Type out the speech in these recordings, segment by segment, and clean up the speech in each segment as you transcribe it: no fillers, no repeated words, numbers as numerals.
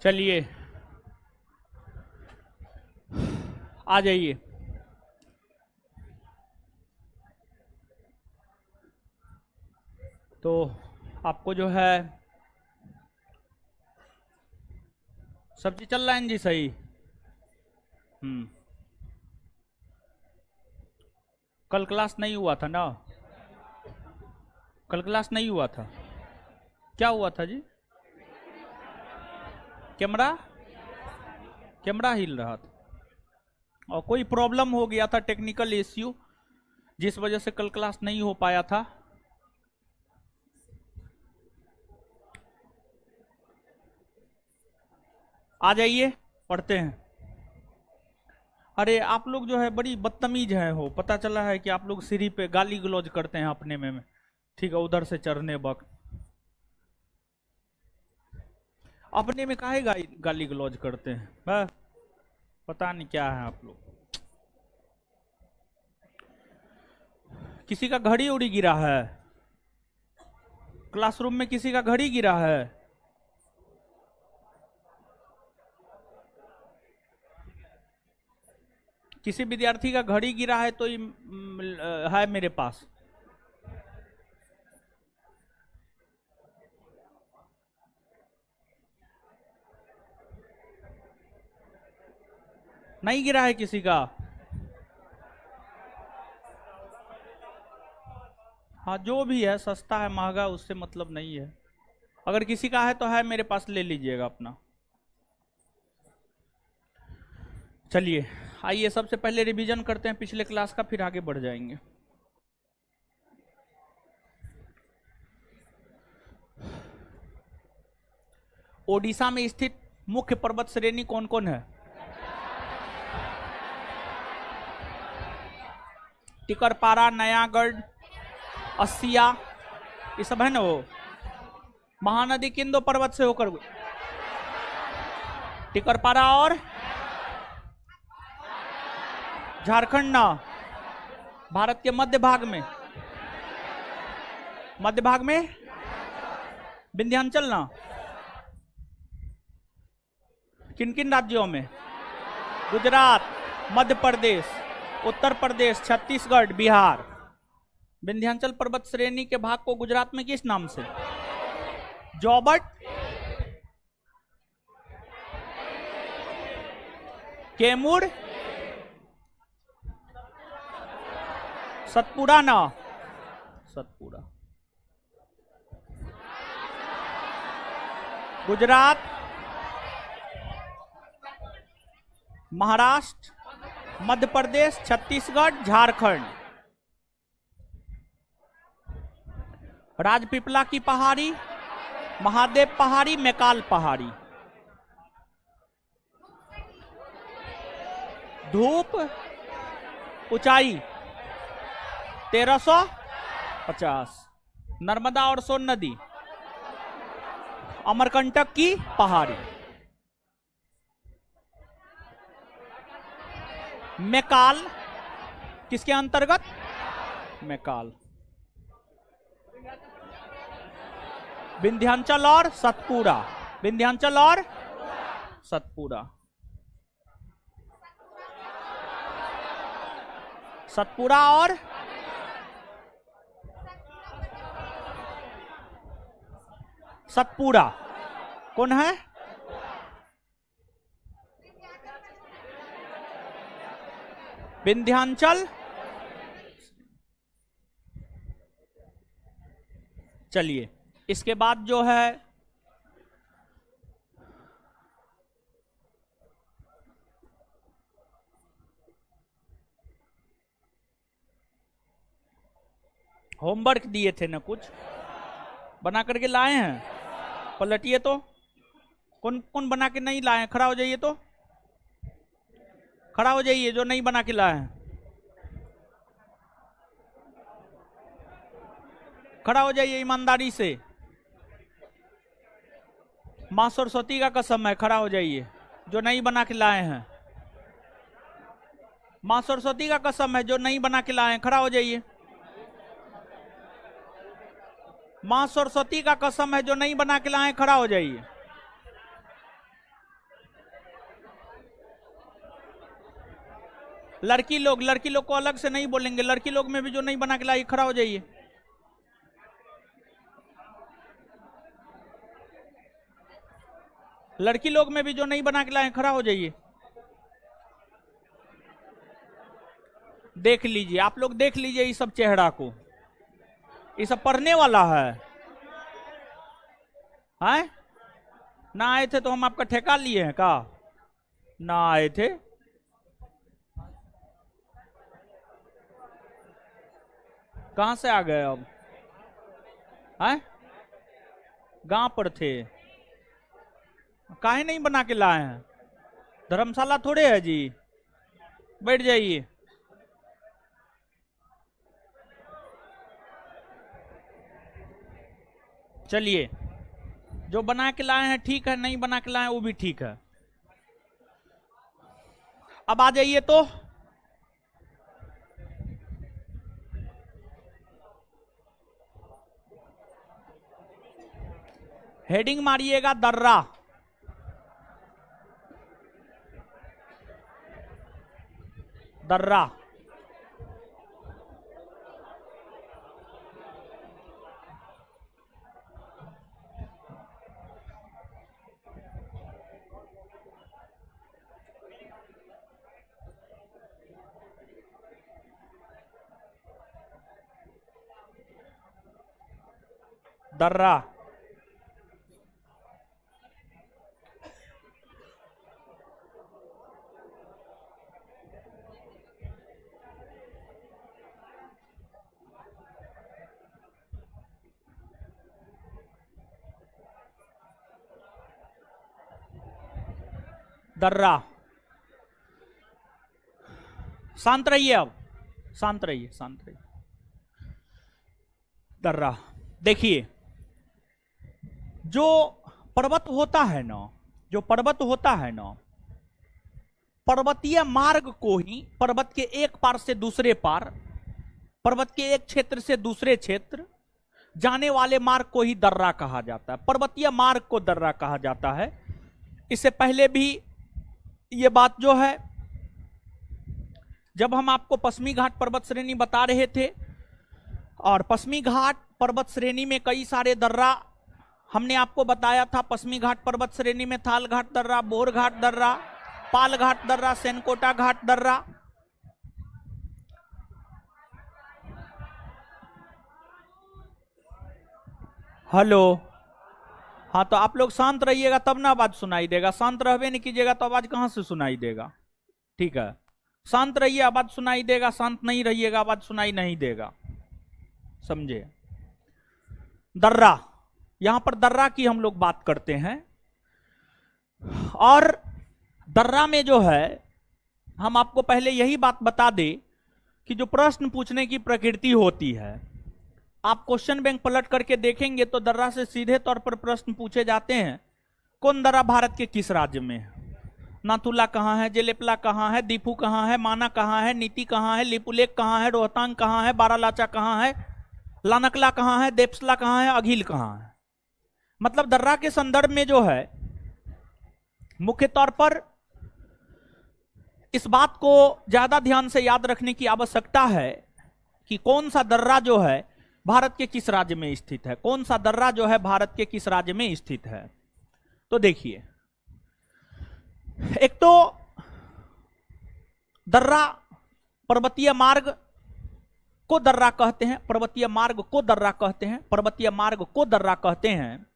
चलिए आ जाइए। तो आपको जो है सब्जी चल रहा है जी सही। कल क्लास नहीं हुआ था ना? कल क्लास नहीं हुआ था। क्या हुआ था जी? कैमरा हिल रहा था और कोई प्रॉब्लम हो गया था, टेक्निकल इश्यू, जिस वजह से कल क्लास नहीं हो पाया था। आ जाइए पढ़ते हैं। अरे आप लोग जो है बड़ी बदतमीज है हो, पता चला है कि आप लोग सीढ़ी पे गाली गलौज करते हैं अपने में ठीक है, उधर से चढ़ने वक्त अपने में काहे गाली गलौज करते हैं? पता नहीं क्या है आप लोग। किसी का घड़ी उड़ी गिरा है क्लासरूम में? किसी का घड़ी गिरा है? किसी विद्यार्थी का घड़ी गिरा है तो है मेरे पास। नहीं गिरा है किसी का? हाँ जो भी है, सस्ता है महंगा उससे मतलब नहीं है। अगर किसी का है तो है मेरे पास, ले लीजिएगा अपना। चलिए आइए सबसे पहले रिवीजन करते हैं पिछले क्लास का, फिर आगे बढ़ जाएंगे। ओडिशा में स्थित मुख्य पर्वत श्रेणी कौन कौन है? टिकरपारा, नयागढ़, अस्सिया, ये सब है ना। वो महानदी किन दो पर्वत से होकर? टिकरपारा और झारखंड ना, भारत के मध्य भाग में विंध्याचल ना। किन किन राज्यों में? गुजरात, मध्य प्रदेश, उत्तर प्रदेश, छत्तीसगढ़, बिहार। विंध्याचल पर्वत श्रेणी के भाग को गुजरात में किस नाम से? जॉबट, कैमूर, सतपुड़ा ना। सतपुड़ा। गुजरात, महाराष्ट्र, मध्य प्रदेश, छत्तीसगढ़, झारखंड। राजपीपला की पहाड़ी, महादेव पहाड़ी, मैकाल पहाड़ी। धूप ऊंचाई 1350। नर्मदा और सोन नदी, अमरकंटक की पहाड़ी। मैकाल किसके अंतर्गत? मैकाल। विंध्याचल और सतपुड़ा, विंध्याचल और सतपुड़ा। सतपुड़ा और सतपुड़ा कौन है? विंध्याचल। चलिए इसके बाद जो है होमवर्क दिए थे ना, कुछ बना करके लाए हैं? पलटिए तो। कौन कौन बना के नहीं लाए हैं? खड़ा हो जाइए तो, खड़ा हो जाइए जो नहीं बना के लाए हैं। खड़ा हो जाइए ईमानदारी से, मां सरस्वती का कसम है, खड़ा हो जाइए जो नहीं बना के लाए हैं। मां सरस्वती का कसम है, जो नहीं बना के लाए हैं खड़ा हो जाइए। मां सरस्वती का कसम है, जो नहीं बना के लाए खड़ा हो जाइए। लड़की लोग को अलग से नहीं बोलेंगे। लड़की लोग में भी जो नहीं बना के लाई खड़ा हो जाइए। लड़की लोग में भी जो नहीं बना के लाए खड़ा हो जाइए। देख लीजिए, आप लोग देख लीजिए ये सब चेहरा को, ये सब पढ़ने वाला है। हैं? ना आए थे तो हम आपका ठेका लिए हैं का? ना आए थे। कहां से आ गए अब? हैं? गांव पर थे, काहे नहीं बना के लाए हैं? धर्मशाला थोड़े है जी। बैठ जाइए। चलिए, जो बना के लाए हैं ठीक है, नहीं बना के लाए हैं वो भी ठीक है। अब आ जाइए तो हेडिंग मारिएगा दर्रा। दर्रा दर्रा दर्रा। शांत रहिए, अब शांत रहिए, शांत रहिए। दर्रा देखिए, जो पर्वत होता है ना, जो पर्वत होता है ना, पर्वतीय मार्ग को ही, पर्वत के एक पार से दूसरे पार, पर्वत के एक क्षेत्र से दूसरे क्षेत्र जाने वाले मार्ग को ही दर्रा कहा जाता है। पर्वतीय मार्ग को दर्रा कहा जाता है। इससे पहले भी ये बात जो है, जब हम आपको पश्चिमी घाट पर्वत श्रेणी बता रहे थे, और पश्चिमी घाट पर्वत श्रेणी में कई सारे दर्रा हमने आपको बताया था। पश्चिमी घाट पर्वत श्रेणी में थाल घाट दर्रा, बोर घाट दर्रा, पाल घाट दर्रा, सेनकोटा घाट दर्रा। हेलो, हाँ तो आप लोग शांत रहिएगा तब ना आवाज सुनाई देगा। शांत रहबे नहीं कीजिएगा तो आवाज कहां से सुनाई देगा? ठीक है, शांत रहिए, आवाज सुनाई देगा। शांत नहीं रहिएगा, आवाज सुनाई नहीं देगा, समझे? दर्रा, यहां पर दर्रा की हम लोग बात करते हैं। और दर्रा में जो है, हम आपको पहले यही बात बता दें कि जो प्रश्न पूछने की प्रकृति होती है, आप क्वेश्चन बैंक पलट करके देखेंगे तो दर्रा से सीधे तौर पर प्रश्न पूछे जाते हैं। कौन दर्रा भारत के किस राज्य में है? नाथुला कहाँ है, जेलेपला कहाँ है, दीपू कहाँ है, माना कहाँ है, नीति कहाँ है, लिपुलेख कहाँ है, रोहतांग कहाँ है, बारालाचा कहाँ है, लानकला कहाँ है, देपसला कहाँ है, अघिल कहाँ है। मतलब दर्रा के संदर्भ में जो है, मुख्य तौर पर इस बात को ज्यादा ध्यान से याद रखने की आवश्यकता है कि कौन सा दर्रा जो है भारत के किस राज्य में स्थित है। कौन सा दर्रा जो है भारत के किस राज्य में स्थित है। तो देखिए, एक तो दर्रा पर्वतीय मार्ग को दर्रा कहते हैं, पर्वतीय मार्ग को दर्रा कहते हैं, पर्वतीय मार्ग को दर्रा कहते हैं।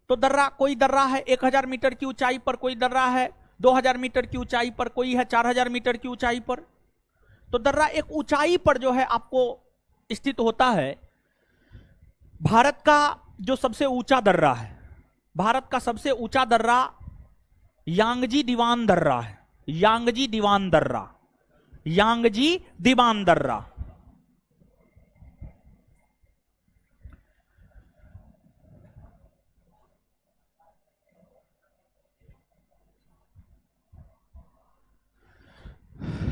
तो दर्रा, कोई दर्रा है 1000 मीटर की ऊंचाई पर, कोई दर्रा है 2000 मीटर की ऊंचाई पर, कोई है 4000 मीटर की ऊंचाई पर। तो दर्रा एक ऊंचाई पर जो है आपको स्थित होता है। भारत का जो सबसे ऊंचा दर्रा है, भारत का सबसे ऊंचा दर्रा यांगजी दीवान दर्रा है। यांगजी दीवान दर्रा, यांगजी दीवान दर्रा।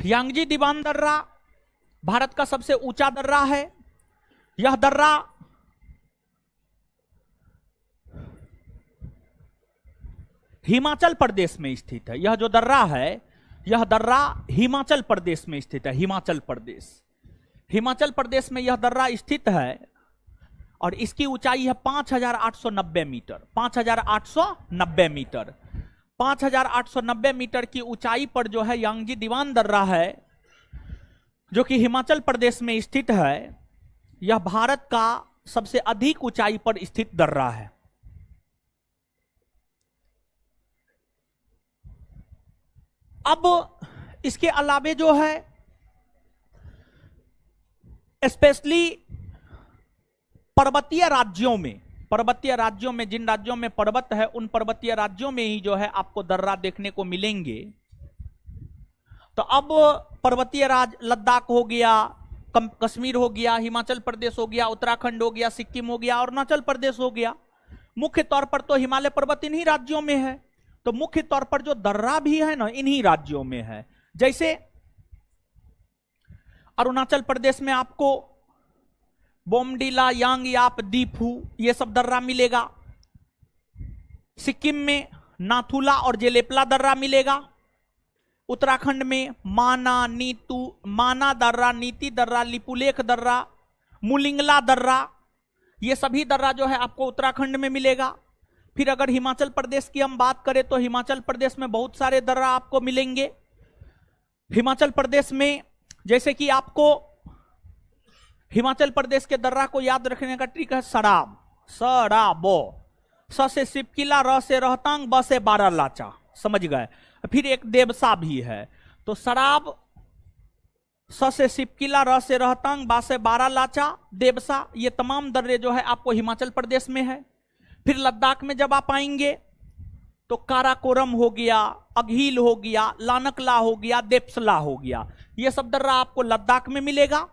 यांगजी दीवान दर्रा भारत का सबसे ऊंचा दर्रा है। यह दर्रा हिमाचल प्रदेश में स्थित है। यह जो दर्रा है यह दर्रा हिमाचल प्रदेश में स्थित है, हिमाचल प्रदेश। हिमाचल प्रदेश में यह दर्रा स्थित है और इसकी ऊंचाई है 5,890 मीटर। 5,890 मीटर। 5,890 मीटर की ऊंचाई पर जो है यांगजी दीवान दर्रा है, जो कि हिमाचल प्रदेश में स्थित है। यह भारत का सबसे अधिक ऊंचाई पर स्थित दर्रा है। अब इसके अलावे जो है स्पेशली पर्वतीय राज्यों में जिन राज्यों में पर्वत है, उन पर्वतीय राज्यों में ही जो है आपको दर्रा देखने को मिलेंगे। तो अब पर्वतीय राज्य लद्दाख हो गया, कश्मीर हो गया, हिमाचल प्रदेश हो गया, उत्तराखंड हो गया, सिक्किम हो गया, अरुणाचल प्रदेश हो गया। मुख्य तौर पर तो हिमालय पर्वत इन्हीं राज्यों में है, तो मुख्य तौर पर जो दर्रा भी है ना, इन्हीं राज्यों में है। जैसे अरुणाचल प्रदेश में आपको बोमडीला, यांगयाप, दीफू ये सब दर्रा मिलेगा। सिक्किम में नाथुला और जेलेपला दर्रा मिलेगा। उत्तराखंड में माना दर्रा, नीति दर्रा, लिपुलेख दर्रा, मुलिंगला दर्रा, ये सभी दर्रा जो है आपको उत्तराखंड में मिलेगा। फिर अगर हिमाचल प्रदेश की हम बात करें तो हिमाचल प्रदेश में बहुत सारे दर्रा आपको मिलेंगे। हिमाचल प्रदेश में जैसे कि आपको हिमाचल प्रदेश के दर्रा को याद रखने का ट्रिक है सराब, सराबो, स से सिपकिला, र से रहतांग, ब से बारालाचा, समझ गए। फिर एक देवसा भी है, तो सराब, स से सिपकिला, र से रहतांग, बा से बारालाचा, देवसा, ये तमाम दर्रे जो है आपको हिमाचल प्रदेश में है। फिर लद्दाख में जब आप आएंगे तो काराकोरम हो गया, अघील हो गया, लानकला हो गया, देप्सला हो गया, ये सब दर्रा आपको लद्दाख में मिलेगा।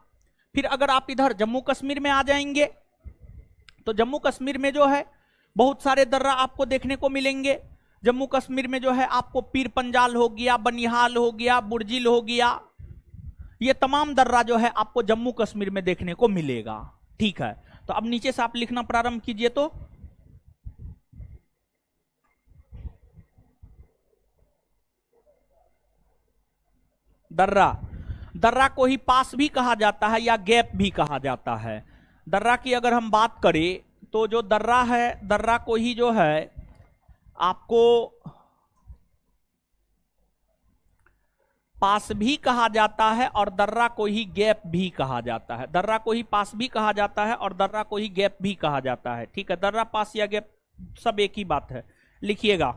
फिर अगर आप इधर जम्मू कश्मीर में आ जाएंगे तो जम्मू कश्मीर में जो है बहुत सारे दर्रा आपको देखने को मिलेंगे। जम्मू कश्मीर में जो है आपको पीर पंजाल हो गया, बनिहाल हो गया, बुर्जिल हो गया, ये तमाम दर्रा जो है आपको जम्मू कश्मीर में देखने को मिलेगा। ठीक है, तो अब नीचे से आप लिखना प्रारंभ कीजिए। तो दर्रा, दर्रा को ही पास भी कहा जाता है या गैप भी कहा जाता है। दर्रा की अगर हम बात करें तो जो दर्रा है, दर्रा को ही जो है आपको पास भी कहा जाता है और दर्रा को ही गैप भी कहा जाता है। दर्रा को ही पास भी कहा जाता है और दर्रा को ही गैप भी कहा जाता है। ठीक है, दर्रा, पास या गैप सब एक ही बात है, लिखिएगा।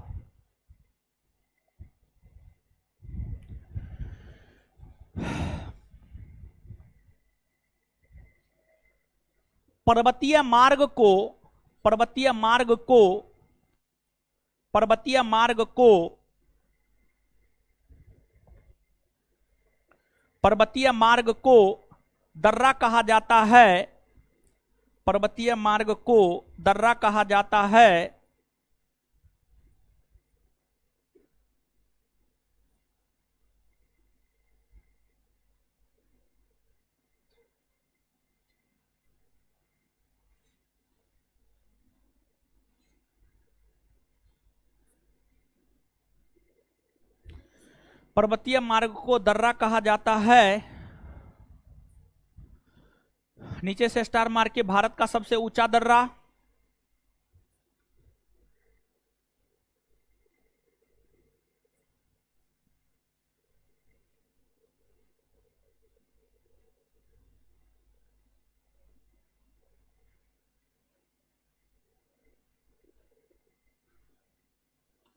पर्वतीय मार्ग को पर्वतीय मार्ग को दर्रा कहा जाता है। पर्वतीय मार्ग को दर्रा कहा जाता है पर्वतीय मार्ग को दर्रा कहा जाता है। नीचे से स्टार मार के भारत का सबसे ऊंचा दर्रा,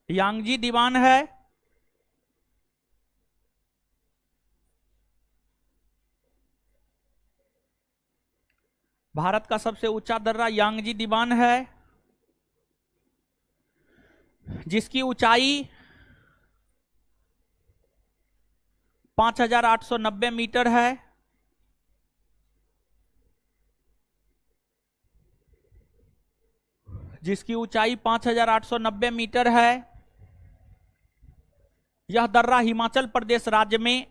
यांगजी दीवान है। भारत का सबसे ऊंचा दर्रा यांगजी दीवान है, जिसकी ऊंचाई 5,890 मीटर है। जिसकी ऊंचाई 5,890 मीटर है। यह दर्रा हिमाचल प्रदेश राज्य में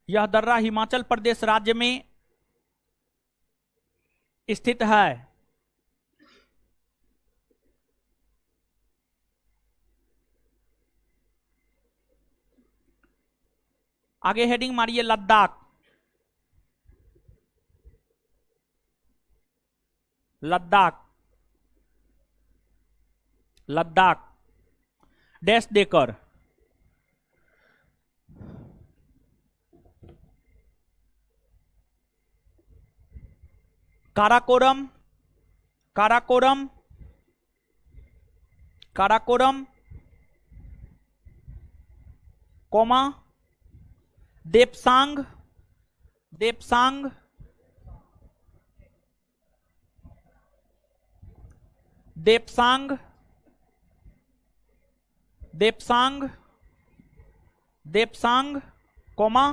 यह दर्रा हिमाचल प्रदेश राज्य में स्थित है? आगे हेडिंग मारिए लद्दाख। लद्दाख, लद्दाख डैश देकर। Karakoram, Karakoram, Karakoram, comma Depsang, Depsang, Depsang, Depsang, Depsang, comma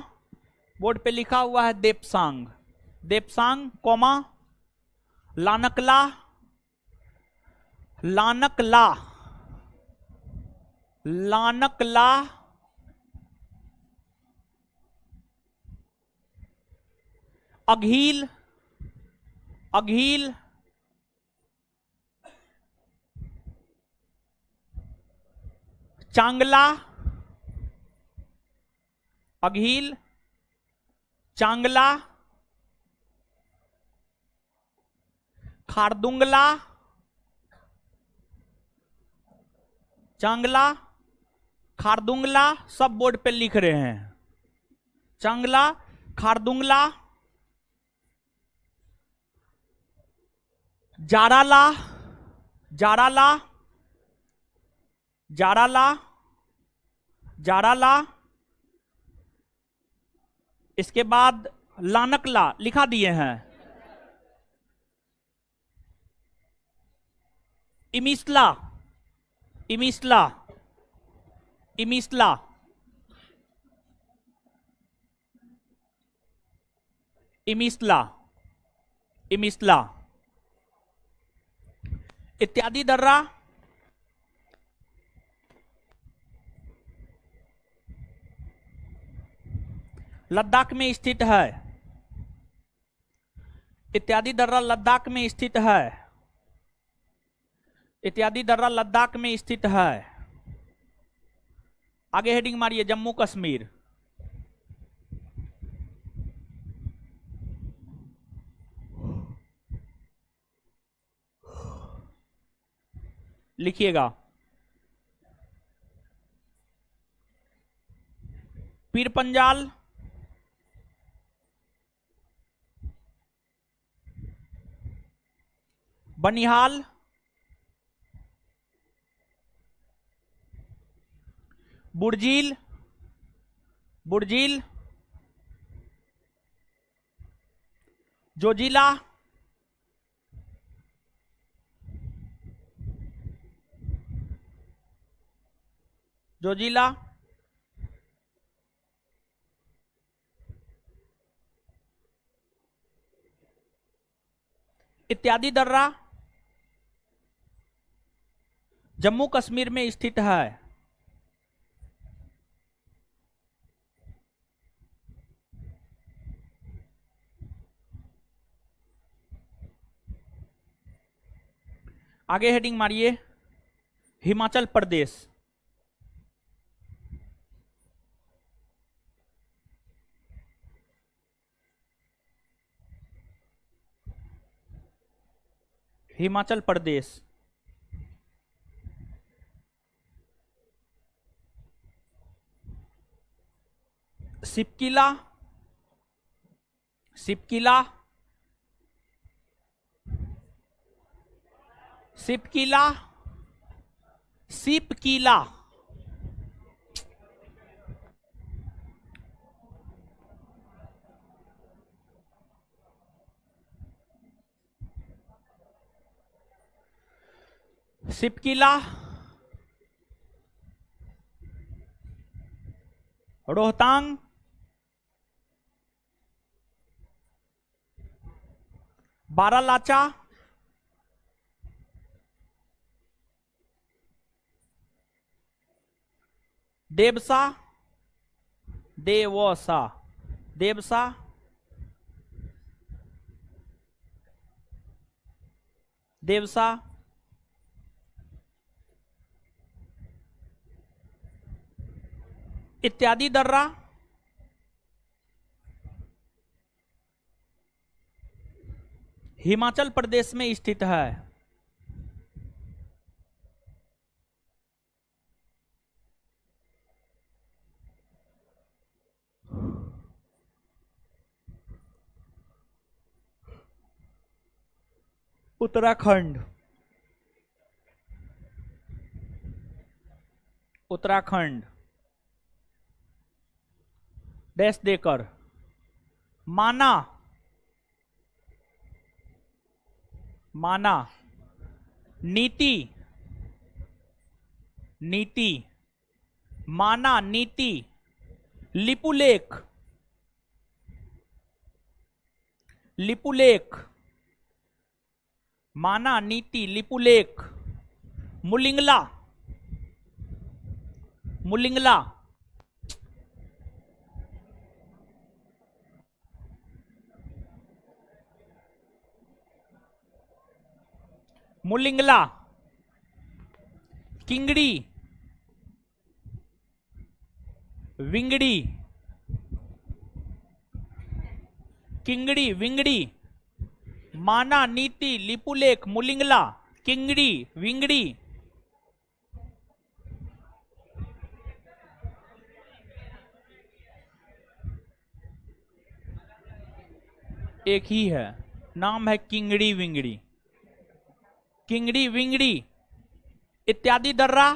board पे लिखा हुआ है देपसांग, देपसांग, कोमा लानकला, लानकला, लानकला, अघील, अघील, चांगला, अघील, चांगला, खारदुंगला, चांगला, खारदुंगला, सब बोर्ड पे लिख रहे हैं। चांगला, खारदुंगला, जाराला, जाराला, जाराला, जाराला, इसके बाद लानकला लिखा दिए हैं। इमिस्ला, इमिस्ला, इमिस्ला, इमिस्ला, इमिस्ला इत्यादि दर्रा लद्दाख में स्थित है। इत्यादि दर्रा लद्दाख में स्थित है। इत्यादि दर्रा लद्दाख में स्थित है। आगे हेडिंग मारिए जम्मू कश्मीर। लिखिएगा पीरपंजाल, बनिहाल, बुर्जील, बुर्जील, जोजिला, जोजिला, इत्यादि दर्रा जम्मू कश्मीर में स्थित है। आगे हेडिंग मारिए हिमाचल प्रदेश। हिमाचल प्रदेश, सिपकिला, सिपकिला, सिपकिला, सिपकिला, सिपकिला, रोहतांग, बारालाचा, देवसा, देवसा, देवसा, देवसा, इत्यादि दर्रा हिमाचल प्रदेश में स्थित है। उत्तराखंड, उत्तराखंड डैश देकर माना, माना, नीति, नीति, माना नीति, लिपुलेख, लिपुलेख, माना नीति, लिपुलेख, मुलिंगला, मुलिंगला, मुलिंगला, किंगड़ी, विंगड़ी, किंगड़ी, विंगड़ी, माना नीति, लिपुलेख, मुलिंगला, किंगड़ी, विंगड़ी, एक ही है, नाम है किंगड़ी विंगड़ी, किंगड़ी विंगड़ी इत्यादि दर्रा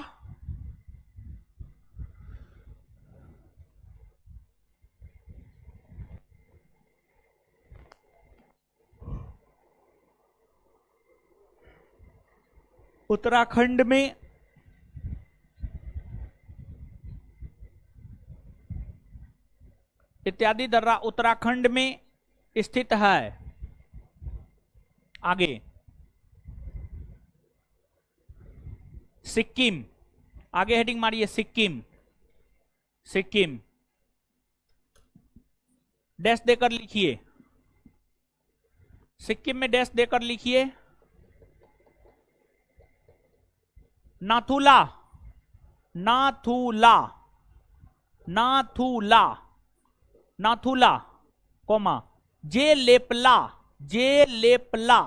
उत्तराखंड में इत्यादि दर्रा उत्तराखंड में स्थित है। आगे सिक्किम, आगे हेडिंग मारिए सिक्किम, सिक्किम डैश देकर लिखिए, सिक्किम में डैश देकर लिखिए, नाथुला, नाथुला, नाथुला, नाथुला कोमा जे लेपला, जे लेपला,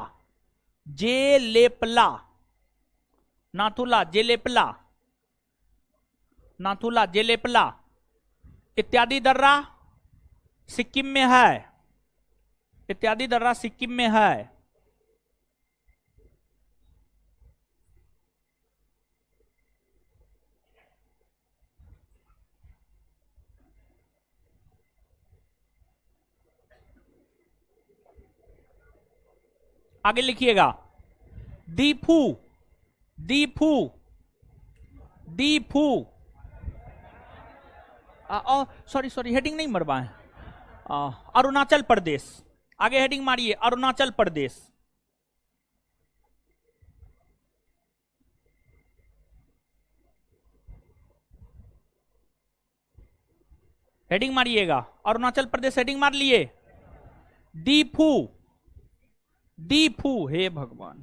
जे लेपला, नाथुला जेलेपला, नाथुला जेलेपला इत्यादि दर्रा सिक्किम में है, इत्यादि दर्रा सिक्किम में है। आगे लिखिएगा Diphu, Diphu, Diphu, sorry sorry heading नहीं मरवाए, अरुणाचल प्रदेश, आगे हेडिंग मारिए अरुणाचल प्रदेश, हेडिंग मारिएगा अरुणाचल प्रदेश, हेडिंग मार लिए। दीफू, दीफू, हे भगवान,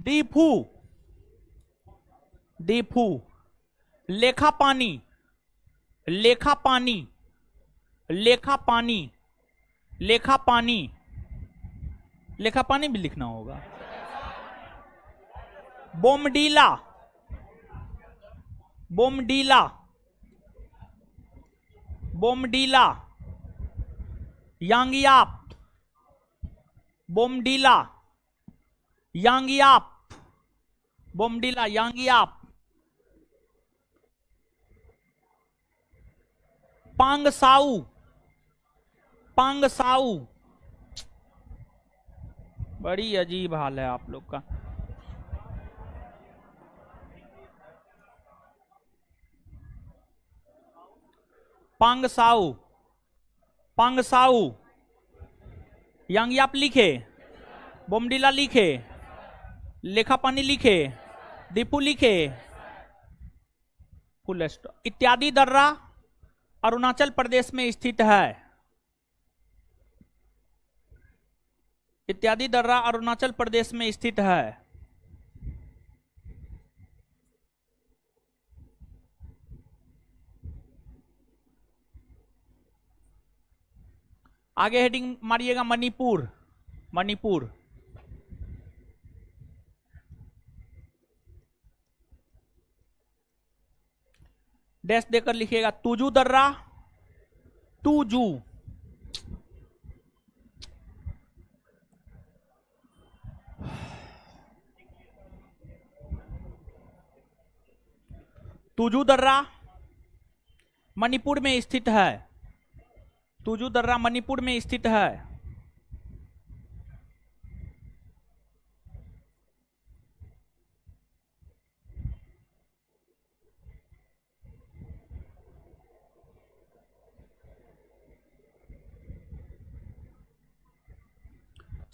दीफू, दीफू, लेखा पानी, लेखा पानी, लेखा पानी, लेखा पानी, लेखा पानी भी लिखना होगा। बोमडीला, बोमडीला, बोमडीला, यांगियाप, बोमडीला, यांगियाप, बोमडीला, यांगियाप, पांगसाऊ, पांगसाऊ, बड़ी अजीब हाल है आप लोग का। पांगसाऊ, पांगसाऊ, यांगियाप लिखे, बोमडीला लिखे, लेखा पानी लिखे, दीफू लिखे, फुल स्टॉप। इत्यादि दर्रा अरुणाचल प्रदेश में स्थित है। इत्यादि दर्रा अरुणाचल प्रदेश में स्थित है। आगे हेडिंग मारिएगा मणिपुर। मणिपुर डैश देकर लिखिएगा तुजू दर्रा। तुजू तुजू दर्रा मणिपुर में स्थित है। तुजू दर्रा मणिपुर में स्थित है।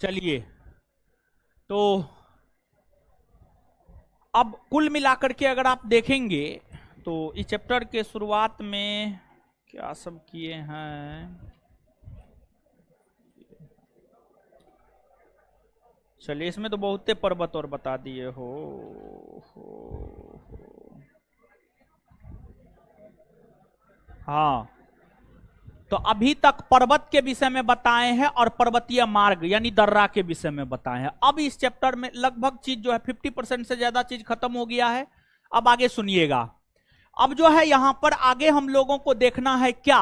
चलिए, तो अब कुल मिलाकर के अगर आप देखेंगे तो इस चैप्टर के शुरुआत में क्या सब किए हैं। चलिए, इसमें तो बहुते पर्वत और बता दिए हो। हाँ, तो अभी तक पर्वत के विषय में बताए हैं और पर्वतीय मार्ग यानी दर्रा के विषय में बताए हैं। अब इस चैप्टर में लगभग चीज जो है 50% से ज्यादा चीज खत्म हो गया है। अब आगे सुनिएगा। अब जो है यहां पर आगे हम लोगों को देखना है क्या,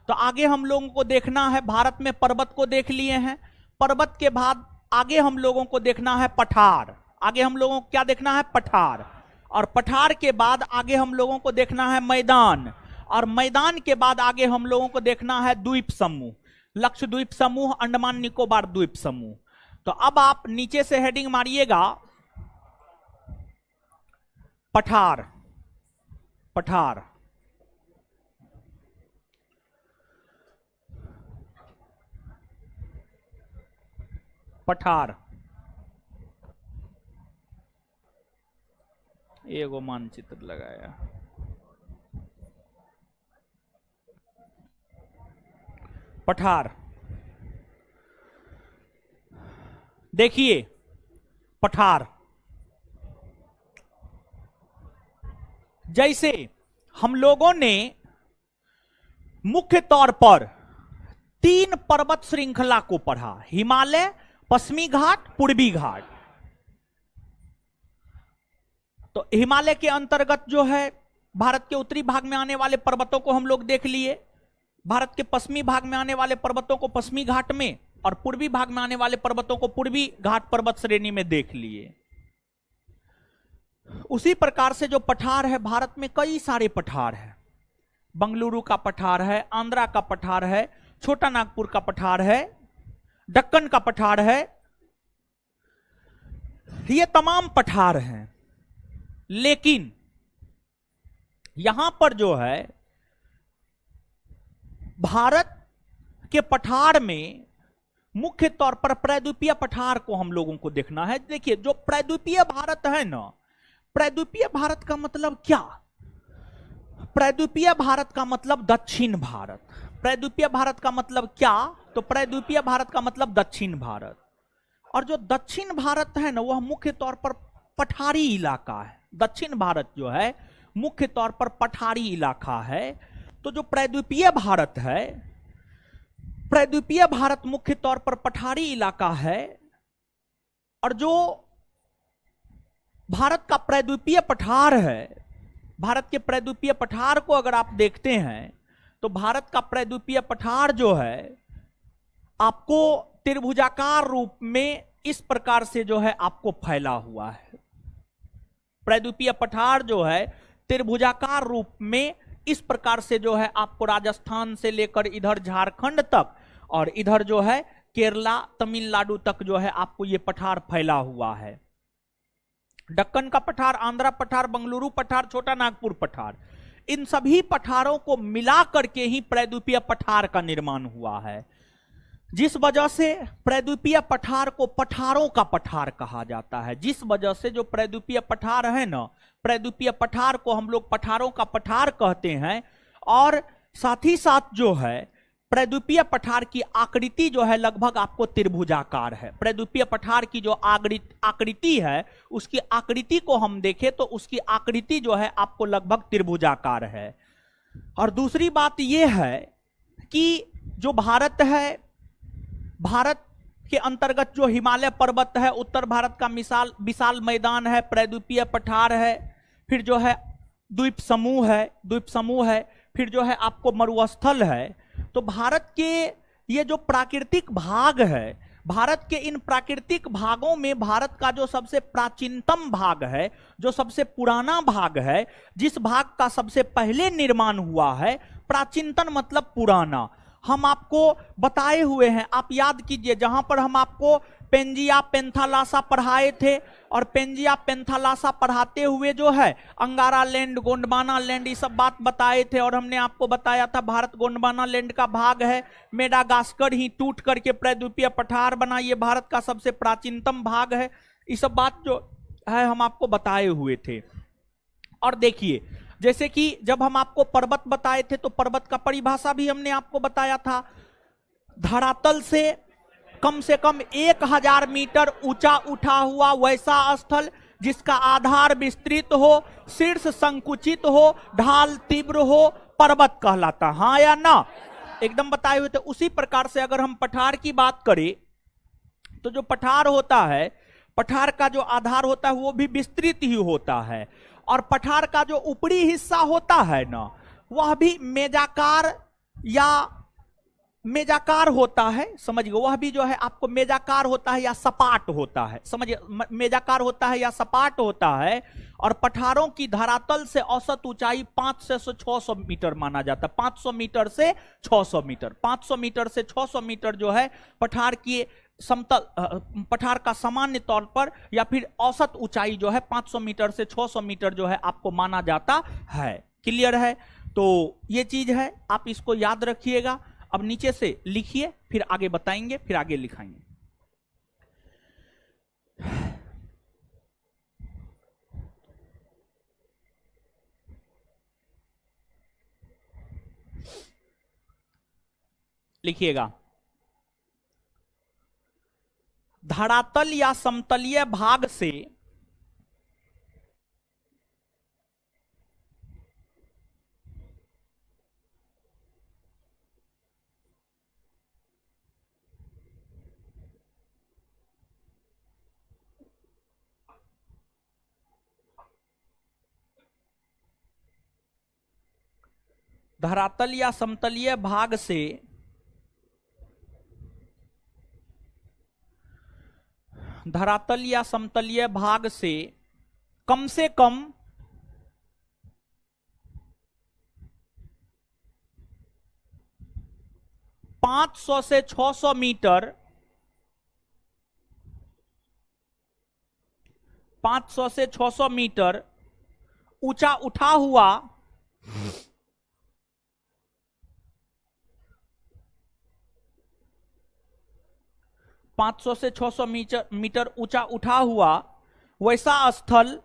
तो आगे हम लोगों को देखना है, भारत में पर्वत को देख लिए हैं। पर्वत के बाद आगे हम लोगों को देखना है पठार। आगे हम लोगों को क्या देखना है? पठार। और पठार के बाद आगे हम लोगों को देखना है मैदान। और मैदान के बाद आगे हम लोगों को देखना है द्वीप समूह, लक्षद्वीप समूह, अंडमान निकोबार द्वीप समूह। तो अब आप नीचे से हेडिंग मारिएगा पठार। पठार पठार एगो मानचित्र लगाया। पठार देखिए, पठार जैसे हम लोगों ने मुख्य तौर पर 3 पर्वत श्रृंखला को पढ़ा, हिमालय, पश्चिमी घाट, पूर्वी घाट। तो हिमालय के अंतर्गत जो है भारत के उत्तरी भाग में आने वाले पर्वतों को हम लोग देख लिए, भारत के पश्चिमी भाग में आने वाले पर्वतों को पश्चिमी घाट में, और पूर्वी भाग में आने वाले पर्वतों को पूर्वी घाट पर्वत श्रेणी में देख लिए। उसी प्रकार से जो पठार है, भारत में कई सारे पठार हैं। बंगलुरु का पठार है, आंध्रा का पठार है, छोटा नागपुर का पठार है, दक्कन का पठार है। ये तमाम पठार हैं। लेकिन यहां पर जो है भारत के पठार में मुख्य तौर पर प्रायद्वीपीय पठार को हम लोगों को देखना है। देखिए, जो प्रायद्वीपीय भारत है ना, प्रायद्वीपीय भारत का मतलब क्या? प्रायद्वीपीय भारत का मतलब दक्षिण भारत। प्रायद्वीपीय भारत का मतलब क्या? तो प्रायद्वीपीय भारत का मतलब दक्षिण भारत। और जो दक्षिण भारत है ना, वह मुख्य तौर पर पठारी इलाका है। दक्षिण भारत जो है मुख्य तौर पर पठारी इलाका है। तो जो प्रायद्वीपीय भारत है, प्रायद्वीपीय भारत मुख्य तौर पर पठारी इलाका है। और जो भारत का प्रायद्वीपीय पठार है, भारत के प्रायद्वीपीय पठार को अगर आप देखते हैं तो भारत का प्रायद्वीपीय पठार जो है आपको त्रिभुजाकार रूप में इस प्रकार से जो है आपको फैला हुआ है। प्रायद्वीपीय पठार जो है त्रिभुजाकार रूप में इस प्रकार से जो है आपको राजस्थान से लेकर इधर झारखंड तक और इधर जो है केरला, तमिलनाडु तक जो है आपको ये पठार फैला हुआ है। दक्कन का पठार, आंध्रा पठार, बंगलुरु पठार, छोटा नागपुर पठार, इन सभी पठारों को मिला करके ही प्रायद्वीपीय पठार का निर्माण हुआ है। जिस वजह से प्रद्वीपीय पठार को पठारों का पठार कहा जाता है, जिस वजह से जो प्रद्वीपीय पठार है ना, प्रद्वीपीय पठार को हम लोग पठारों का पठार कहते हैं। और साथ ही साथ जो है प्रद्वीपीय पठार की आकृति जो है लगभग आपको त्रिभुजाकार है। प्रद्वीपीय पठार की जो आकृति है, उसकी आकृति को हम देखें तो उसकी आकृति जो है आपको लगभग त्रिभुजाकार है। और दूसरी बात यह है कि जो भारत है, भारत के अंतर्गत जो हिमालय पर्वत है, उत्तर भारत का विशाल मैदान है, प्रद्वीपीय पठार है, फिर जो है द्वीप समूह है, फिर जो है आपको मरुस्थल है। तो भारत के ये जो प्राकृतिक भाग है, भारत के इन प्राकृतिक भागों में भारत का जो सबसे प्राचीनतम भाग है, जो सबसे पुराना भाग है, जिस भाग का सबसे पहले निर्माण हुआ है, प्राचीनतम मतलब पुराना, हम आपको बताए हुए हैं। आप याद कीजिए, जहां पर हम आपको पेंजिया पेंथालासा पढ़ाए थे, और पेंजिया पेंथालासा पढ़ाते हुए जो है अंगारा लैंड, गोंडवाना लैंड, ये सब बात बताए थे। और हमने आपको बताया था भारत गोंडवाना लैंड का भाग है, मेडागास्कर ही टूट करके प्रद्वीपीय पठार बना, ये भारत का सबसे प्राचीनतम भाग है। ये सब बात जो है हम आपको बताए हुए थे। और देखिए, जैसे कि जब हम आपको पर्वत बताए थे तो पर्वत का परिभाषा भी हमने आपको बताया था। धरातल से कम 1000 मीटर ऊंचा उठा हुआ वैसा स्थल जिसका आधार विस्तृत हो, शीर्ष संकुचित हो, ढाल तीव्र हो, पर्वत कहलाता। हाँ या ना? एकदम बताए हुए थे। उसी प्रकार से अगर हम पठार की बात करें तो जो पठार होता है, पठार का जो आधार होता है वो भी विस्तृत ही होता है, और पठार का जो ऊपरी हिस्सा होता है ना, वह भी मेजाकार होता है। समझिए, वह भी जो है आपको मेजाकार होता है या सपाट होता है। समझिए, मेजाकार होता है या सपाट होता है। और पठारों की धरातल से औसत ऊंचाई 500 से 600 मीटर माना जाता है। 500 मीटर से 600 मीटर, 500 मीटर से 600 मीटर जो है पठार की समतल, पठार का सामान्य तौर पर या फिर औसत ऊंचाई जो है 500 मीटर से 600 मीटर जो है आपको माना जाता है। क्लियर है? तो ये चीज है, आप इसको याद रखिएगा। अब नीचे से लिखिए, फिर आगे बताएंगे, फिर आगे लिखाएंगे। लिखिएगा, धरातल या समतलीय भाग से धरातल या समतलीय भाग से धरातल या समतलीय भाग से कम 500 से 600 मीटर, 500 से 600 मीटर ऊंचा उठा हुआ पांच सौ से 600 मीटर ऊंचा उठा हुआ वैसा स्थल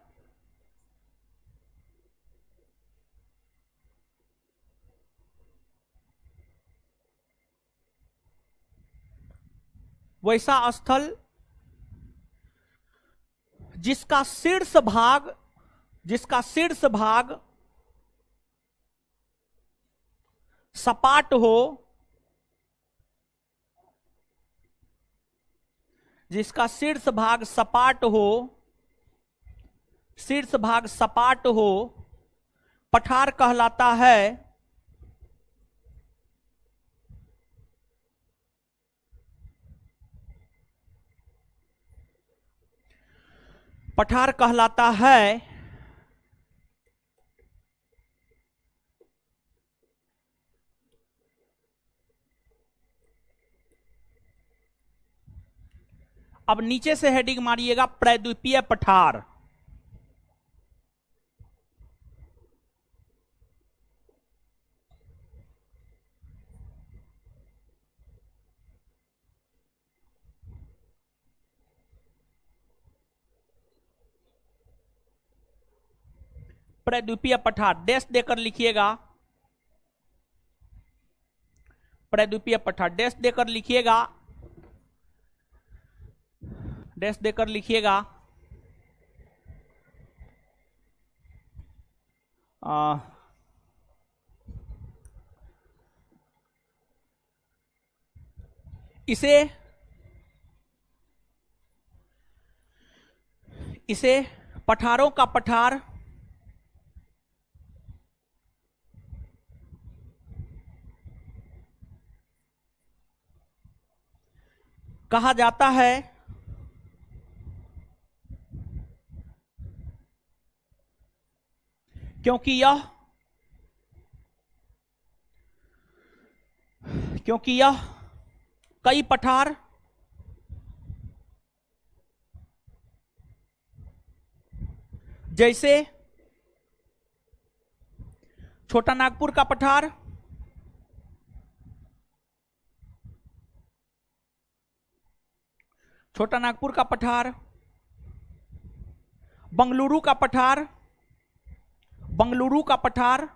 जिसका शीर्ष भाग सपाट हो, जिसका शीर्ष भाग सपाट हो, पठार कहलाता है। पठार कहलाता है। अब नीचे से हेडिंग मारिएगा, प्रद्वीपीय पठार। प्रद्वीपीय पठार, डैश देकर लिखिएगा, प्रद्वीपीय पठार, डैश देकर लिखिएगा, डैश देकर लिखिएगा। इसे पठारों का पठार कहा जाता है, क्योंकि यह कई पठार जैसे छोटा नागपुर का पठार, छोटा नागपुर का पठार, बंगलुरु का पठार, बंगलुरु का पठार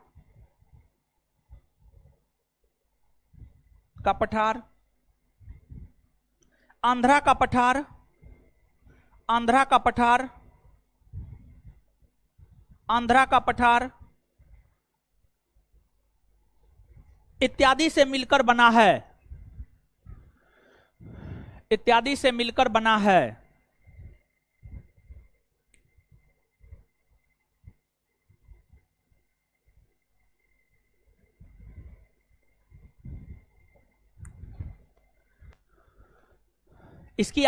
आंध्रा का पठार, आंध्रा का पठार, आंध्रा का पठार इत्यादि से मिलकर बना है, इत्यादि से मिलकर बना है। इसकी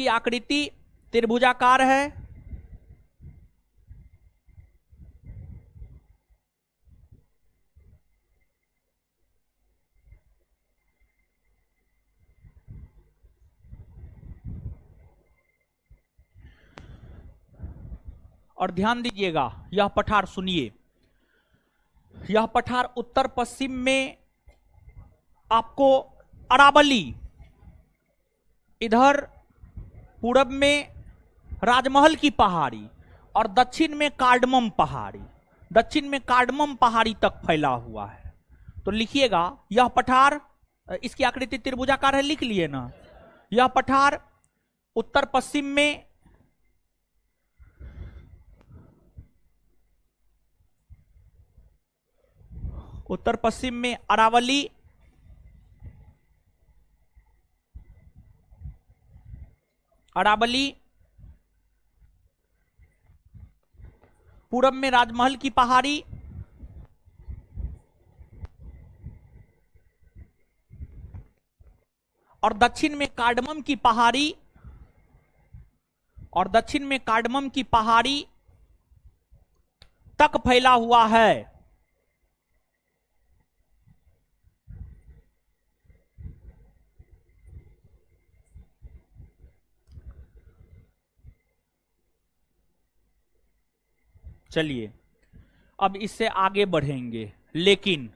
आकृति त्रिभुजाकार है, और ध्यान दीजिएगा, यह पठार सुनिए, यह पठार उत्तर पश्चिम में आपको अरावली, इधर पूरब में राजमहल की पहाड़ी और दक्षिण में कार्डमम पहाड़ी, दक्षिण में कार्डमम पहाड़ी तक फैला हुआ है। तो लिखिएगा, यह पठार, इसकी आकृति त्रिभुजाकार है, लिख लिए ना। यह पठार उत्तर पश्चिम में अरावली, पूरब में राजमहल की पहाड़ी और दक्षिण में कार्डमम की पहाड़ी, तक फैला हुआ है। चलिए अब इससे आगे बढ़ेंगे, लेकिन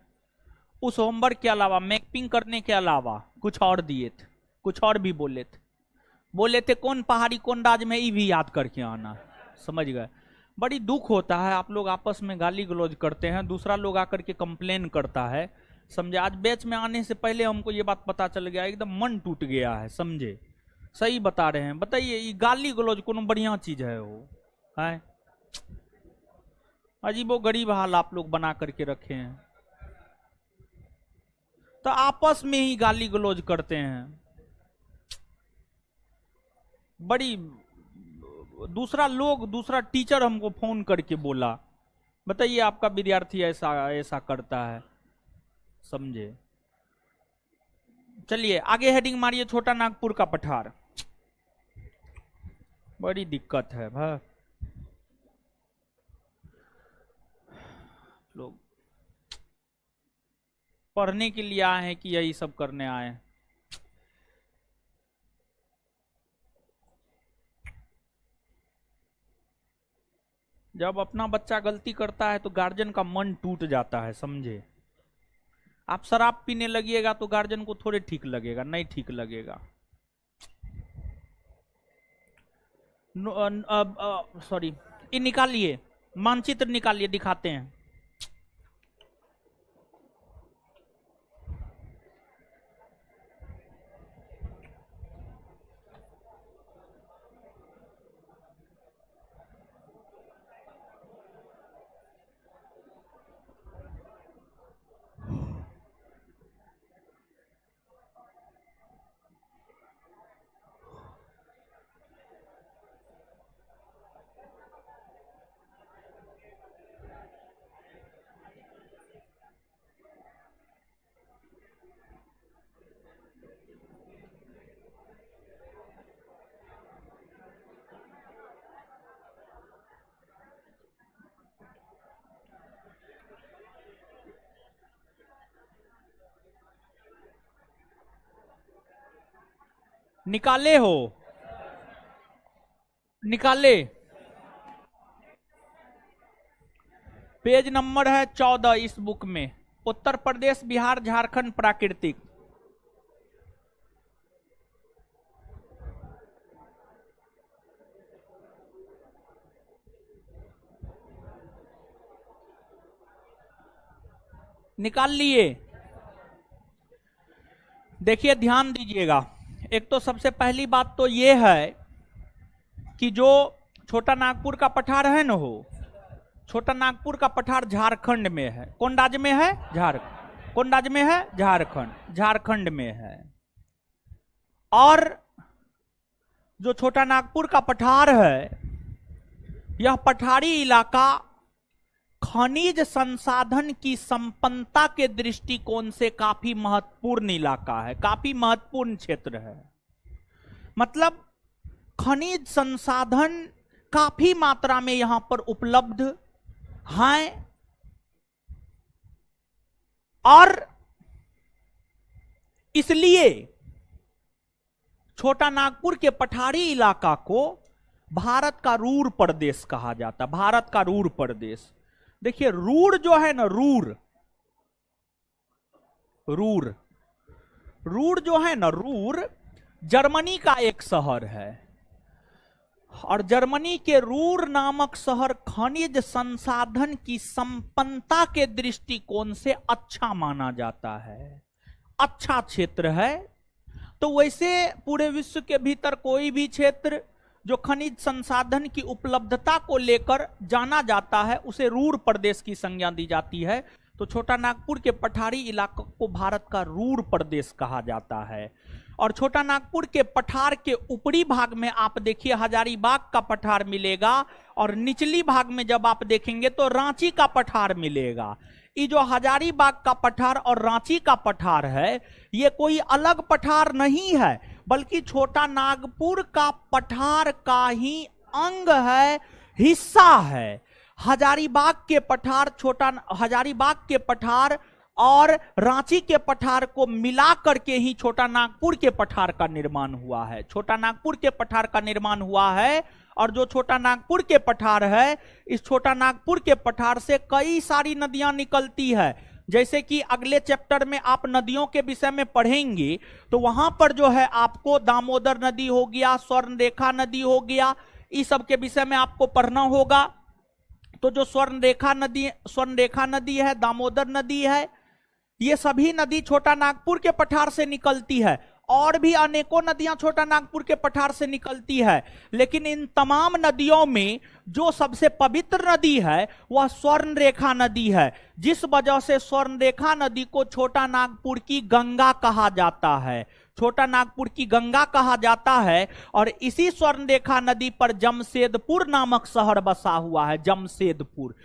उस होमवर्क के अलावा, मैपिंग करने के अलावा कुछ और दिए थे, कुछ और भी बोले थे कौन पहाड़ी कौन राज्य में, ये भी याद करके आना, समझ गए। बड़ी दुख होता है, आप लोग आपस में गाली गलौज करते हैं, दूसरा लोग आकर के कंप्लेन करता है, समझे। आज बैच में आने से पहले हमको ये बात पता चल गया, एकदम मन टूट गया है, समझे। सही बता रहे हैं, बताइए ये गाली गलौज कोनो बढ़िया चीज है वो है? अजीबो गरीब हाल आप लोग बना करके रखे हैं, तो आपस में ही गाली गलौज करते हैं। बड़ी दूसरा टीचर हमको फोन करके बोला, बताइए आपका विद्यार्थी ऐसा करता है, समझे। चलिए आगे हेडिंग मारिए, छोटा नागपुर का पठार। बड़ी दिक्कत है भाई, लोग पढ़ने के लिए आए हैं कि यही सब करने आए हैं। जब अपना बच्चा गलती करता है तो गार्जियन का मन टूट जाता है, समझे। आप शराब पीने लगिएगा तो गार्जियन को थोड़े ठीक लगेगा, नहीं ठीक लगेगा, सॉरी, ये निकालिए, मानचित्र निकालिए, दिखाते हैं। निकाले हो? निकाले? पेज नंबर है 14 इस बुक में, उत्तर प्रदेश बिहार झारखंड प्राकृतिक। निकाल लिए? देखिए ध्यान दीजिएगा, एक तो सबसे पहली बात तो ये है कि जो छोटा नागपुर का पठार है ना, हो छोटा नागपुर का पठार झारखंड में है। कौन राज्य में है? झारखंड। कौन राज्य में है? झारखंड। झारखंड में है। और जो छोटा नागपुर का पठार है, यह पठारी इलाका खनिज संसाधन की संपन्नता के दृष्टिकोण से काफी महत्वपूर्ण इलाका है, काफी महत्वपूर्ण क्षेत्र है। मतलब खनिज संसाधन काफी मात्रा में यहां पर उपलब्ध हैं, और इसलिए छोटा नागपुर के पठारी इलाका को भारत का रूर प्रदेश कहा जाता है। भारत का रूर प्रदेश। देखिए रूर जो है ना, रूर रूर रूर जो है ना, रूर जर्मनी का एक शहर है, और जर्मनी के रूर नामक शहर खनिज संसाधन की संपन्नता के दृष्टिकोण से अच्छा माना जाता है, अच्छा क्षेत्र है। तो वैसे पूरे विश्व के भीतर कोई भी क्षेत्र जो खनिज संसाधन की उपलब्धता को लेकर जाना जाता है, उसे रूर प्रदेश की संज्ञा दी जाती है। तो छोटा नागपुर के पठारी इलाकों को भारत का रूर प्रदेश कहा जाता है। और छोटा नागपुर के पठार के ऊपरी भाग में आप देखिए हजारीबाग का पठार मिलेगा, और निचली भाग में जब आप देखेंगे तो रांची का पठार मिलेगा। ये जो हजारीबाग का पठार और रांची का पठार है, ये कोई अलग पठार नहीं है, बल्कि छोटा नागपुर का पठार का ही अंग है, हिस्सा है। हजारीबाग के पठार, हजारीबाग के पठार और रांची के पठार को मिला करके ही छोटा नागपुर के पठार का निर्माण हुआ है। छोटा नागपुर के पठार का निर्माण हुआ है, और जो छोटा नागपुर के पठार है, इस छोटा नागपुर के पठार से कई सारी नदियां निकलती है। जैसे कि अगले चैप्टर में आप नदियों के विषय में पढ़ेंगे, तो वहां पर जो है आपको दामोदर नदी हो गया, स्वर्णरेखा नदी हो गया, इस सब के विषय में आपको पढ़ना होगा। तो जो स्वर्णरेखा नदी है, दामोदर नदी है, ये सभी नदी छोटा नागपुर के पठार से निकलती है। और भी अनेकों नदियां छोटा नागपुर के पठार से निकलती है, लेकिन इन तमाम नदियों में जो सबसे पवित्र नदी है वह स्वर्णरेखा नदी है, जिस वजह से स्वर्णरेखा नदी को छोटा नागपुर की गंगा कहा जाता है। छोटा नागपुर की गंगा कहा जाता है। और इसी स्वर्णरेखा नदी पर जमशेदपुर नामक शहर बसा हुआ है। जमशेदपुर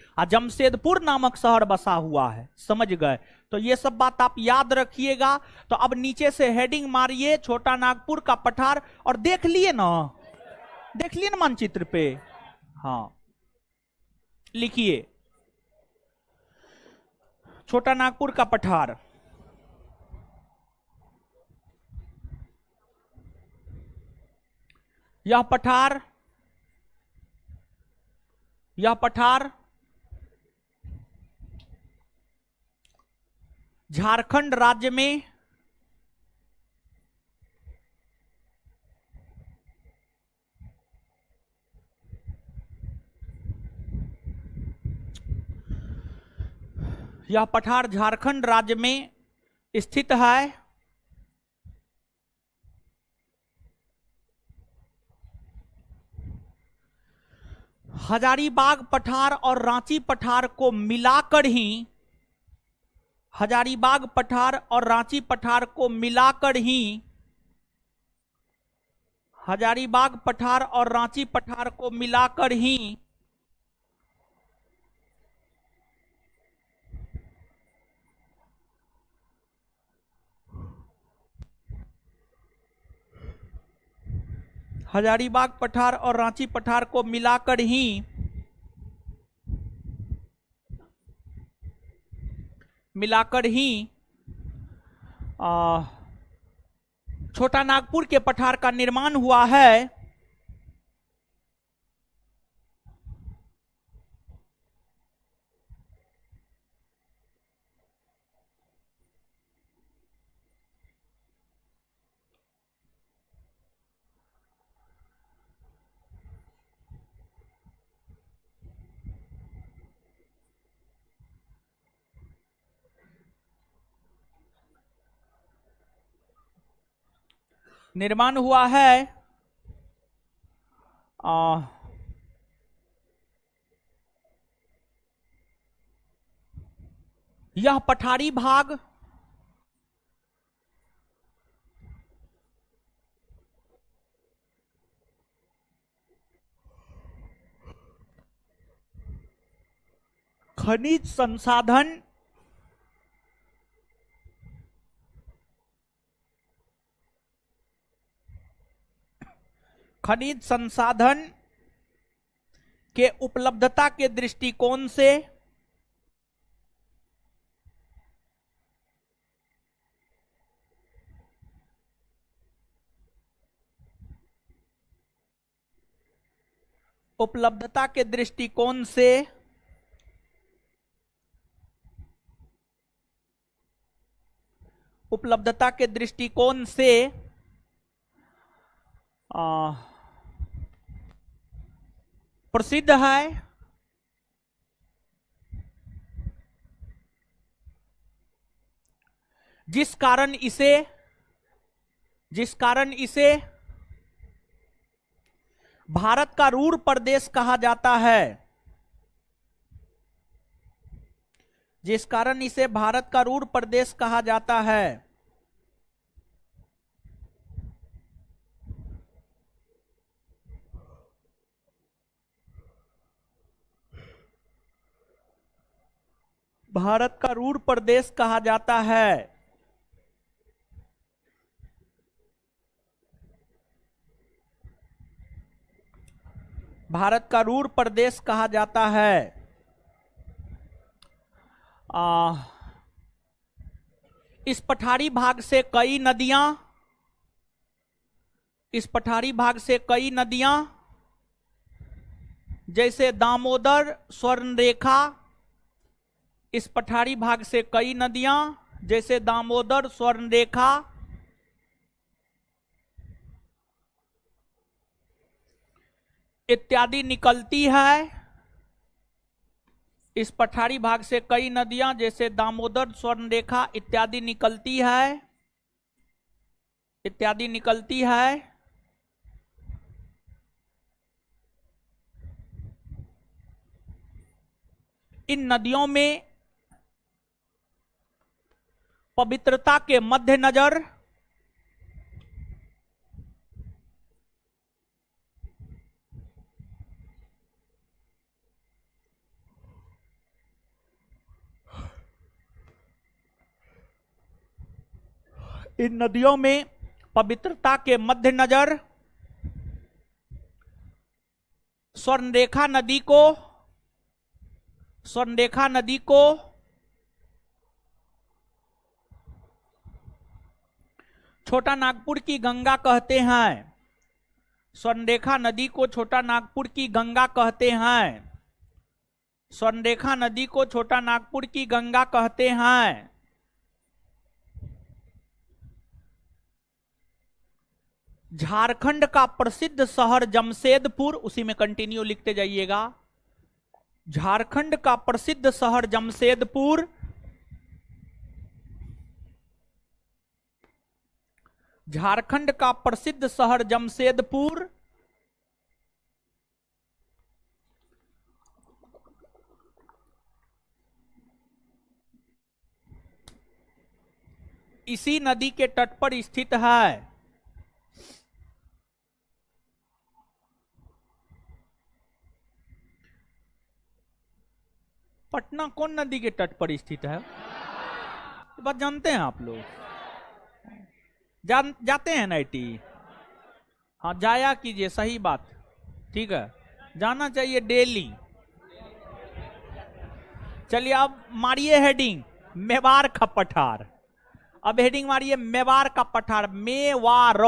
नामक शहर बसा हुआ है। समझ गए? तो ये सब बात आप याद रखिएगा। तो अब नीचे से हेडिंग मारिए छोटा नागपुर का पठार, और देख लिए ना मानचित्र पे? हाँ, लिखिए छोटा नागपुर का पठार। यह पठार झारखंड राज्य में यह पठार झारखंड राज्य में स्थित है। हजारीबाग पठार और रांची पठार को मिलाकर ही, हजारीबाग पठार और रांची पठार को मिलाकर ही, हजारीबाग पठार और रांची पठार को मिलाकर ही हजारीबाग पठार और रांची पठार को मिलाकर ही छोटा नागपुर के पठार का निर्माण हुआ है। निर्माण हुआ है यह पठारी भाग खनिज संसाधन के उपलब्धता के दृष्टिकोण से प्रसिद्ध है। जिस कारण इसे भारत का रूर प्रदेश कहा जाता है। जिस कारण इसे भारत का रूर प्रदेश कहा जाता है। भारत का रूर प्रदेश कहा जाता है। भारत का रूर प्रदेश कहा जाता है। इस पठारी भाग से कई नदियां जैसे दामोदर, स्वर्णरेखा, इस पठारी भाग से कई नदियां जैसे दामोदर, स्वर्णरेखा, इत्यादि निकलती है। इस पठारी भाग से कई नदियां जैसे दामोदर, स्वर्णरेखा इत्यादि निकलती है। इन नदियों में पवित्रता के मद्देनजर स्वर्णरेखा नदी को छोटा नागपुर की गंगा कहते हैं। स्वर्णरेखा नदी को छोटा नागपुर की गंगा कहते हैं। स्वर्णरेखा नदी को छोटा नागपुर की गंगा कहते हैं। झारखंड का प्रसिद्ध शहर जमशेदपुर, उसी में कंटिन्यू लिखते जाइएगा। झारखंड का प्रसिद्ध शहर जमशेदपुर झारखंड का प्रसिद्ध शहर जमशेदपुर। इसी नदी के तट पर स्थित है। पटना कौन नदी के तट पर स्थित है? ये बात जानते हैं आप लोग? जाते हैं नाइटी? हाँ, जाया कीजिए, सही बात, ठीक है, जाना चाहिए डेली। चलिए अब मारिए हेडिंग, मेवाड़ का पठार। अब हेडिंग मारिए मेवाड़ का पठार, मेवाड़।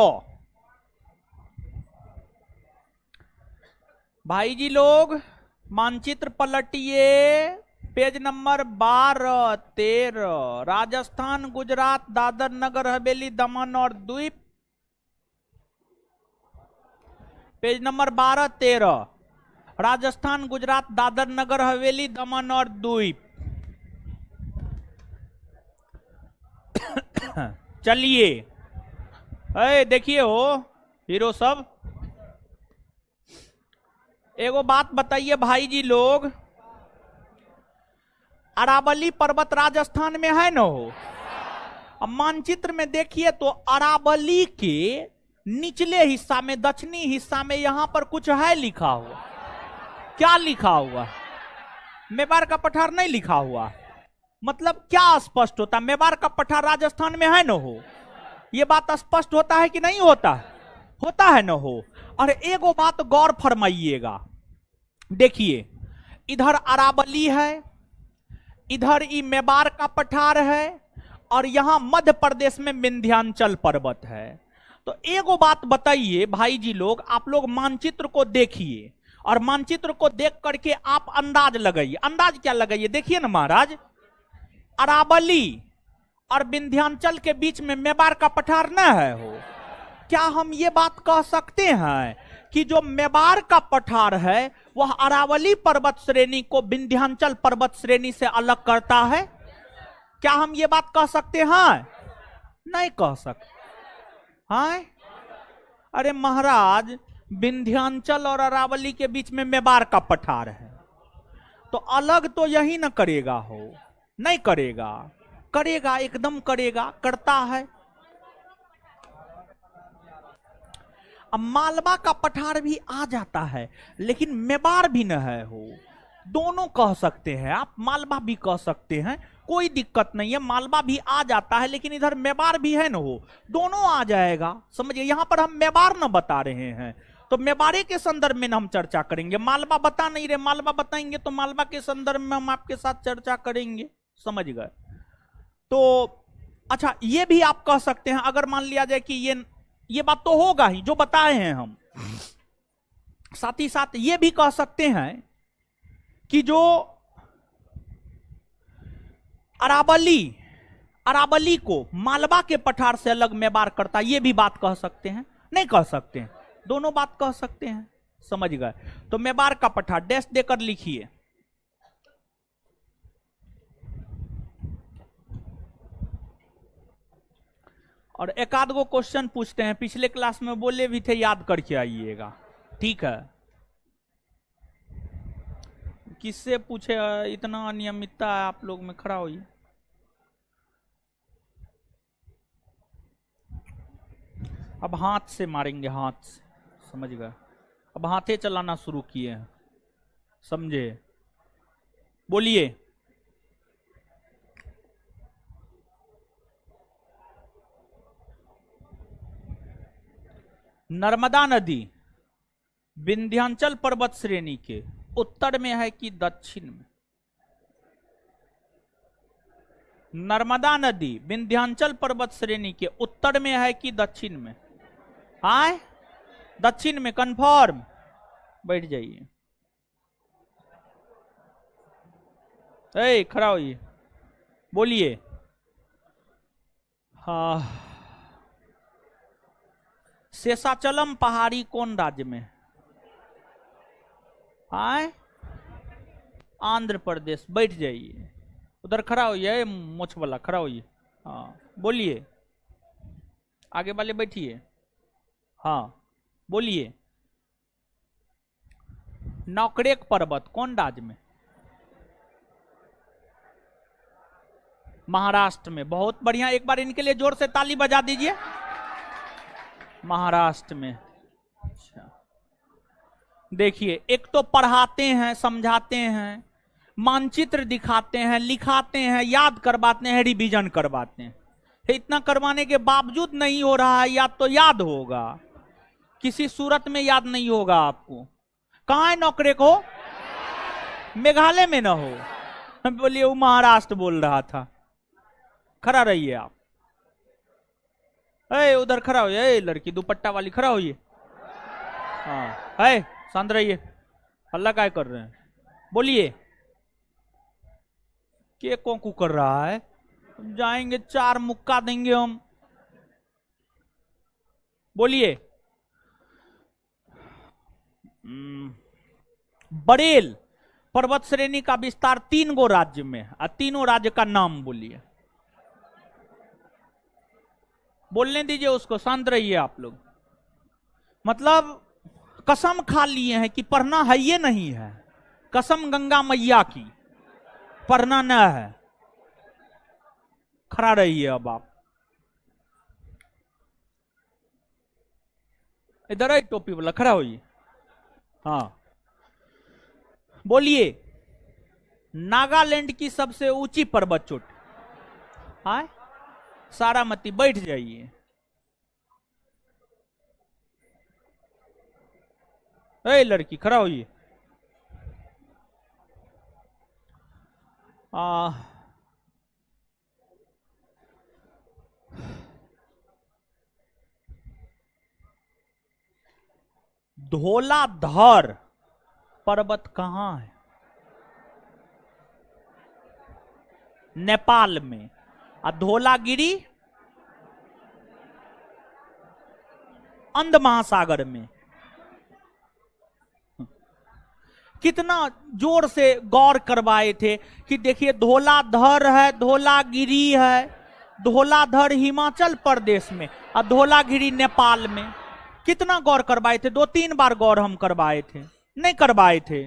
भाई जी लोग मानचित्र पलटिए, पेज नंबर 12, 13। राजस्थान, गुजरात, दादर नगर हवेली, दमन और द्वीप। Page number 12, 13। राजस्थान, गुजरात, दादर नगर हवेली, दमन और द्वीप। चलिए देखिए हो हीरो सब, एगो बात बताइए भाई जी लोग, अरावली पर्वत राजस्थान में है न हो? अब मानचित्र में देखिए तो अरावली के निचले हिस्सा में, दक्षिणी हिस्सा में यहां पर कुछ है लिखा हुआ। क्या लिखा हुआ? मेवाड़ का पठार नहीं लिखा हुआ। मतलब क्या स्पष्ट होता? मेवाड़ का पठार राजस्थान में है न हो? यह बात स्पष्ट होता है कि नहीं होता? होता है न हो? और एगो बात गौर फरमाइएगा, देखिए इधर अरावली है, इधर ई मेवाड़ का पठार है, और यहां मध्य प्रदेश में विंध्याचल पर्वत है। तो एगो बात बताइए भाई जी लोग, आप लोग मानचित्र को देखिए और मानचित्र को देख करके आप अंदाज लगाइए। अंदाज क्या लगाइए? देखिए ना महाराज, अरावली और विंध्याचल के बीच में मेवाड़ का पठार न है हो? क्या हम ये बात कह सकते हैं कि जो मेवाड़ का पठार है वह अरावली पर्वत श्रेणी को विंध्याचल पर्वत श्रेणी से अलग करता है? क्या हम ये बात कह सकते हैं? नहीं कह सकते हैं। अरे महाराज, विंध्याचल और अरावली के बीच में मेवाड़ का पठार है, तो अलग तो यही ना करेगा हो? नहीं करेगा? करेगा, एकदम करेगा, करता है। अब मालवा का पठार भी आ जाता है, लेकिन मेवाड़ भी न है हो। दोनों कह सकते हैं आप, मालवा भी कह सकते हैं, कोई दिक्कत नहीं है। मालवा भी आ जाता है, लेकिन इधर मेवाड़ भी है न हो, दोनों आ जाएगा। समझिए, यहां पर हम मेवाड़ न बता रहे हैं, तो मेवाड़े के संदर्भ में हम चर्चा करेंगे। मालवा बता नहीं रहे, मालवा बताएंगे तो मालवा के संदर्भ में हम आपके साथ चर्चा करेंगे। समझ गए? तो अच्छा, ये भी आप कह सकते हैं, अगर मान लिया जाए कि ये बात तो होगा ही जो बताए हैं हम, साथ ही साथ ये भी कह सकते हैं कि जो अरावली को मालवा के पठार से अलग मेवाड़ करता, ये भी बात कह सकते हैं? नहीं कह सकते हैं? दोनों बात कह सकते हैं। समझ गए? तो मेवाड़ का पठार डैश देकर लिखिए। और एक आध गो क्वेश्चन पूछते हैं, पिछले क्लास में बोले भी थे, याद करके आइएगा, ठीक है? किससे पूछे? इतना अनियमितता है आप लोग में, खड़ा होइए। अब हाथ से मारेंगे, हाथ से, समझ गए? अब हाथे चलाना शुरू किए हैं, समझे? बोलिए। नर्मदा नदी विंध्याचल पर्वत श्रेणी के उत्तर में है कि दक्षिण में? नर्मदा नदी विंध्याचल पर्वत श्रेणी के उत्तर में है कि दक्षिण में? हाँ, दक्षिण में, कंफर्म? बैठ जाइए, खड़ा होइए, बोलिए। हाँ, शेषाचलम पहाड़ी कौन राज्य में? हाँ, आंध्र प्रदेश। बैठ जाइए, उधर खड़ा होइए, मोछ वाला खड़ा होइए। हाँ, बोलिए। आगे वाले बैठिए। हाँ बोलिए। नौकरेक पर्वत कौन राज्य में? महाराष्ट्र में। बहुत बढ़िया, एक बार इनके लिए जोर से ताली बजा दीजिए। महाराष्ट्र में। अच्छा देखिए, एक तो पढ़ाते हैं, समझाते हैं, मानचित्र दिखाते हैं, लिखाते हैं, याद करवाते हैं, रिवीजन करवाते हैं। इतना करवाने के बावजूद नहीं हो रहा है, या तो याद होगा, किसी सूरत में याद नहीं होगा आपको। कहां है नौकरे को? मेघालय में ना हो। बोलिए वो महाराष्ट्र बोल रहा था। खड़ा रहिए आप। उधर खड़ा होइए, लड़की दुपट्टा वाली खड़ा होइए। हाँ है, शांत रहिए। हल्ला काय कर रहे हैं? बोलिए। के कोंकू कर रहा है? जाएंगे 4 मुक्का देंगे हम। बोलिए। बरेल पर्वत श्रेणी का विस्तार 3 गो राज्य में है। तीनों राज्य का नाम बोलिए। बोलने दीजिए उसको, शांत रहिए आप लोग। मतलब कसम खा लिए हैं कि पढ़ना है ये नहीं है। कसम गंगा मैया की, पढ़ना न है। खड़ा रहिए अब आप। इधर है टोपी वाला, खड़ा होइए। हाँ बोलिए। नागालैंड की सबसे ऊंची पर्वत चोटी। हाँ सारामती। बैठ जाइए। लड़की खड़ा होइए। धौलाधर पर्वत कहां है? नेपाल में। और धौलागिरी अंध महासागर में। कितना जोर से गौर करवाए थे कि देखिए धौलाधर है, धौलागिरी है। धौलाधर हिमाचल प्रदेश में और धौलागिरी नेपाल में। कितना गौर करवाए थे? 2-3 बार गौर हम करवाए थे, नहीं करवाए थे?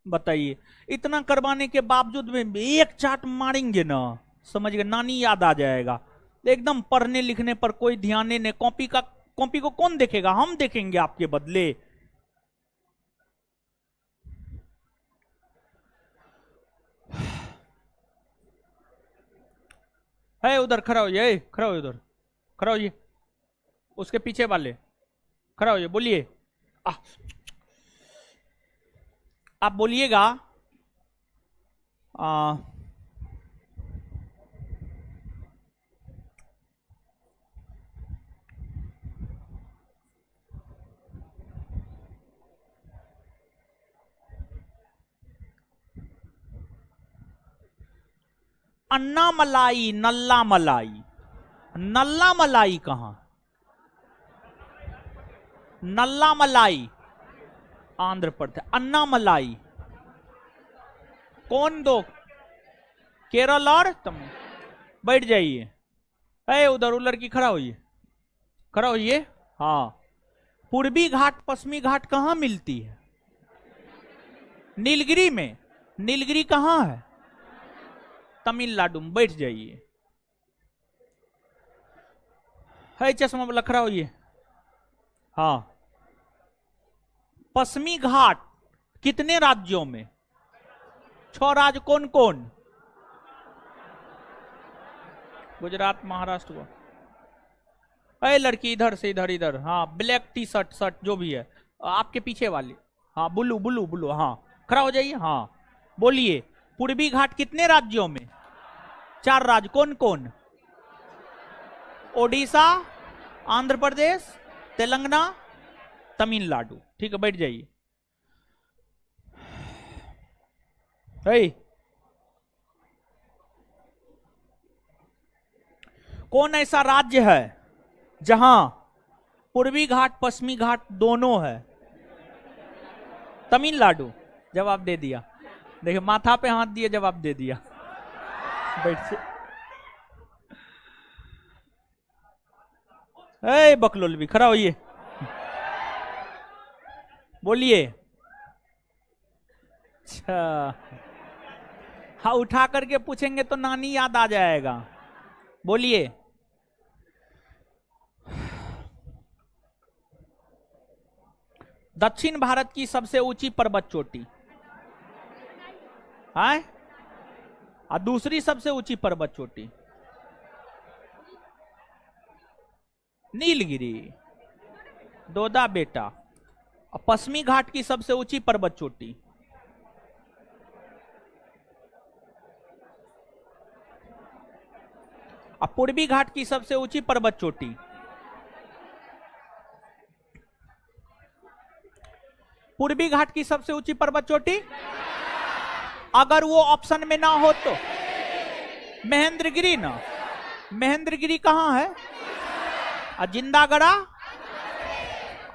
बताइए। इतना करवाने के बावजूद में एक चाट मारेंगे ना, समझ गए, नानी याद आ जाएगा। एकदम पढ़ने लिखने पर कोई ध्यान नहीं। कॉपी को कौन देखेगा? हम देखेंगे आपके बदले। है उधर खड़ा होइए, खड़ा होइए, उधर खड़ा होइए। उसके पीछे वाले खड़ा होइए। बोलिए। आप बोलिएगा। अन्ना मलाई, नल्ला मलाई। नल्ला मलाई कहां? नल्ला मलाई आंध्र प्रदेश। अन्ना मलाई कौन दो? केरल और तुम। बैठ जाइए। उधर उलर की खड़ा होइए, खड़ा होइए। हाँ। पूर्वी घाट पश्चिमी घाट कहां मिलती है? नीलगिरी में। नीलगिरी कहां है? तमिलनाडु में। बैठ जाइए। है चश्मा वाला खड़ा होइए। हाँ। पश्चिमी घाट कितने राज्यों में? 6 राज्य कौन कौन? गुजरात, महाराष्ट्र को। लड़की इधर से इधर, इधर। हाँ ब्लैक टी शर्ट, शर्ट जो भी है आपके पीछे वाली। हाँ ब्लू ब्लू ब्लू। हाँ खड़ा हो जाइए। हाँ बोलिए। पूर्वी घाट कितने राज्यों में? 4 राज्य कौन कौन? ओडिशा, आंध्र प्रदेश, तेलंगाना, तमिलनाडु। ठीक है, बैठ जाइए। कौन ऐसा राज्य है जहां पूर्वी घाट पश्चिमी घाट दोनों है? तमिलनाडु। जवाब दे दिया। देखिए माथा पे हाथ दिए, जवाब दे दिया। बैठ से। ए बकलोल भी खड़ा होइए, बोलिए। अच्छा, हाँ उठा करके पूछेंगे तो नानी याद आ जाएगा। बोलिए। दक्षिण भारत की सबसे ऊंची पर्वत चोटी है, और दूसरी सबसे ऊंची पर्वत चोटी नीलगिरी, दोदा बेटा। और पश्चिमी घाट की सबसे ऊंची पर्वत चोटी और पूर्वी घाट की सबसे ऊंची पर्वत चोटी, पूर्वी घाट की सबसे ऊंची पर्वत चोटी। अगर वो ऑप्शन में ना हो तो महेंद्रगिरी ना, महेंद्रगिरी कहां है? जिंदागढ़ा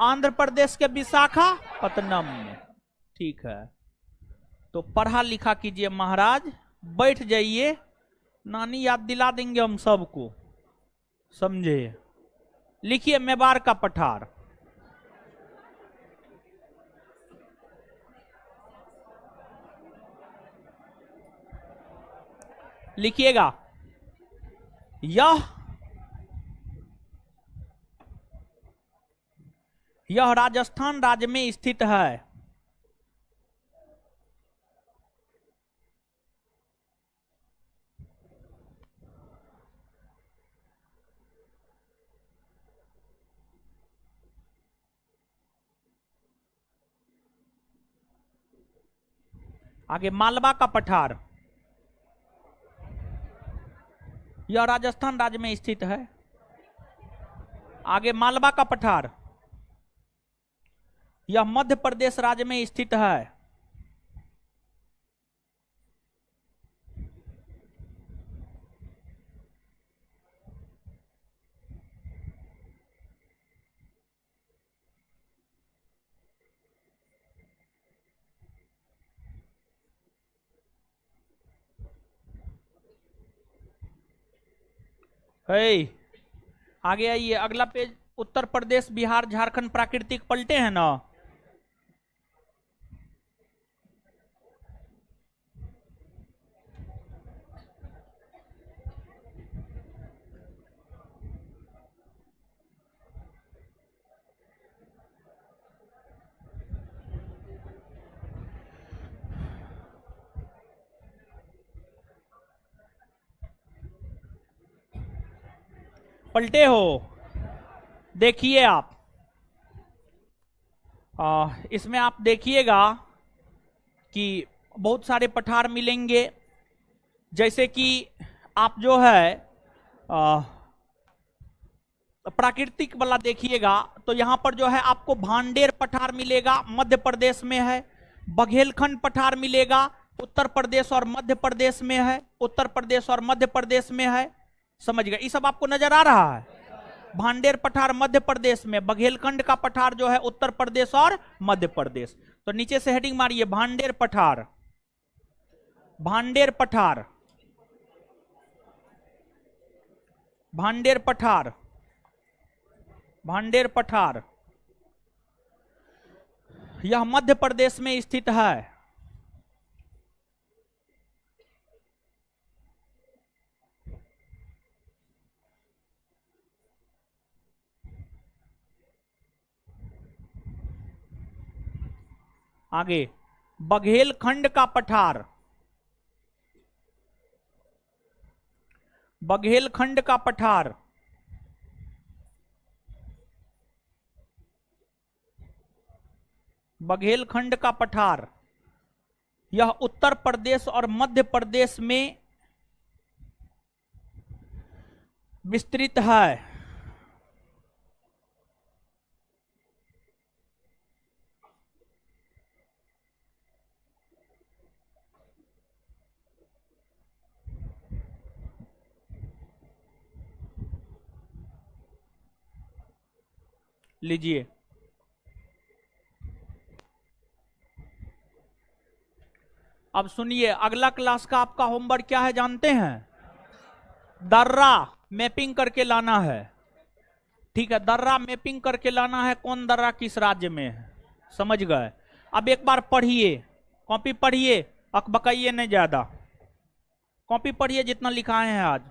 आंध्र प्रदेश के विशाखापत्तनम में। ठीक है, तो पढ़ा लिखा कीजिए महाराज, बैठ जाइए, नानी याद दिला देंगे हम सबको, समझे। लिखिए मेवाड़ का पठार। लिखिएगा, यह राजस्थान राज्य में स्थित है। आगे मालवा का पठार, यह राजस्थान राज्य में स्थित है। आगे मालवा का पठार, यह मध्य प्रदेश राज्य में स्थित है। आगे आइए, अगला पेज। उत्तर प्रदेश, बिहार, झारखंड प्राकृतिक पलटे हैं ना। पलटे हो, देखिए आप। इसमें आप देखिएगा कि बहुत सारे पठार मिलेंगे, जैसे कि आप जो है प्राकृतिक वाला देखिएगा तो यहां पर जो है आपको भांडेर पठार मिलेगा, मध्य प्रदेश में है। बघेलखंड पठार मिलेगा, उत्तर प्रदेश और मध्य प्रदेश में है। उत्तर प्रदेश और मध्य प्रदेश में है, समझ गए। ये सब आपको नजर आ रहा है। भांडेर पठार मध्य प्रदेश में, बघेलखंड का पठार जो है उत्तर प्रदेश और मध्य प्रदेश। तो नीचे से हेडिंग मारिए, भांडेर पठार, भांडेर पठार, भांडेर पठार, भांडेर पठार। यह मध्य प्रदेश में स्थित है। आगे बघेलखंड का पठार, बघेलखंड का पठार, बघेलखंड का पठार। यह उत्तर प्रदेश और मध्य प्रदेश में विस्तृत है। लीजिए, अब सुनिए, अगला क्लास का आपका होमवर्क क्या है जानते हैं? दर्रा मैपिंग करके लाना है। ठीक है, दर्रा मैपिंग करके लाना है, कौन दर्रा किस राज्य में है, समझ गए। अब एक बार पढ़िए, कॉपी पढ़िए, अकबकाइए नहीं ज्यादा, कॉपी पढ़िए जितना लिखाए हैं आज।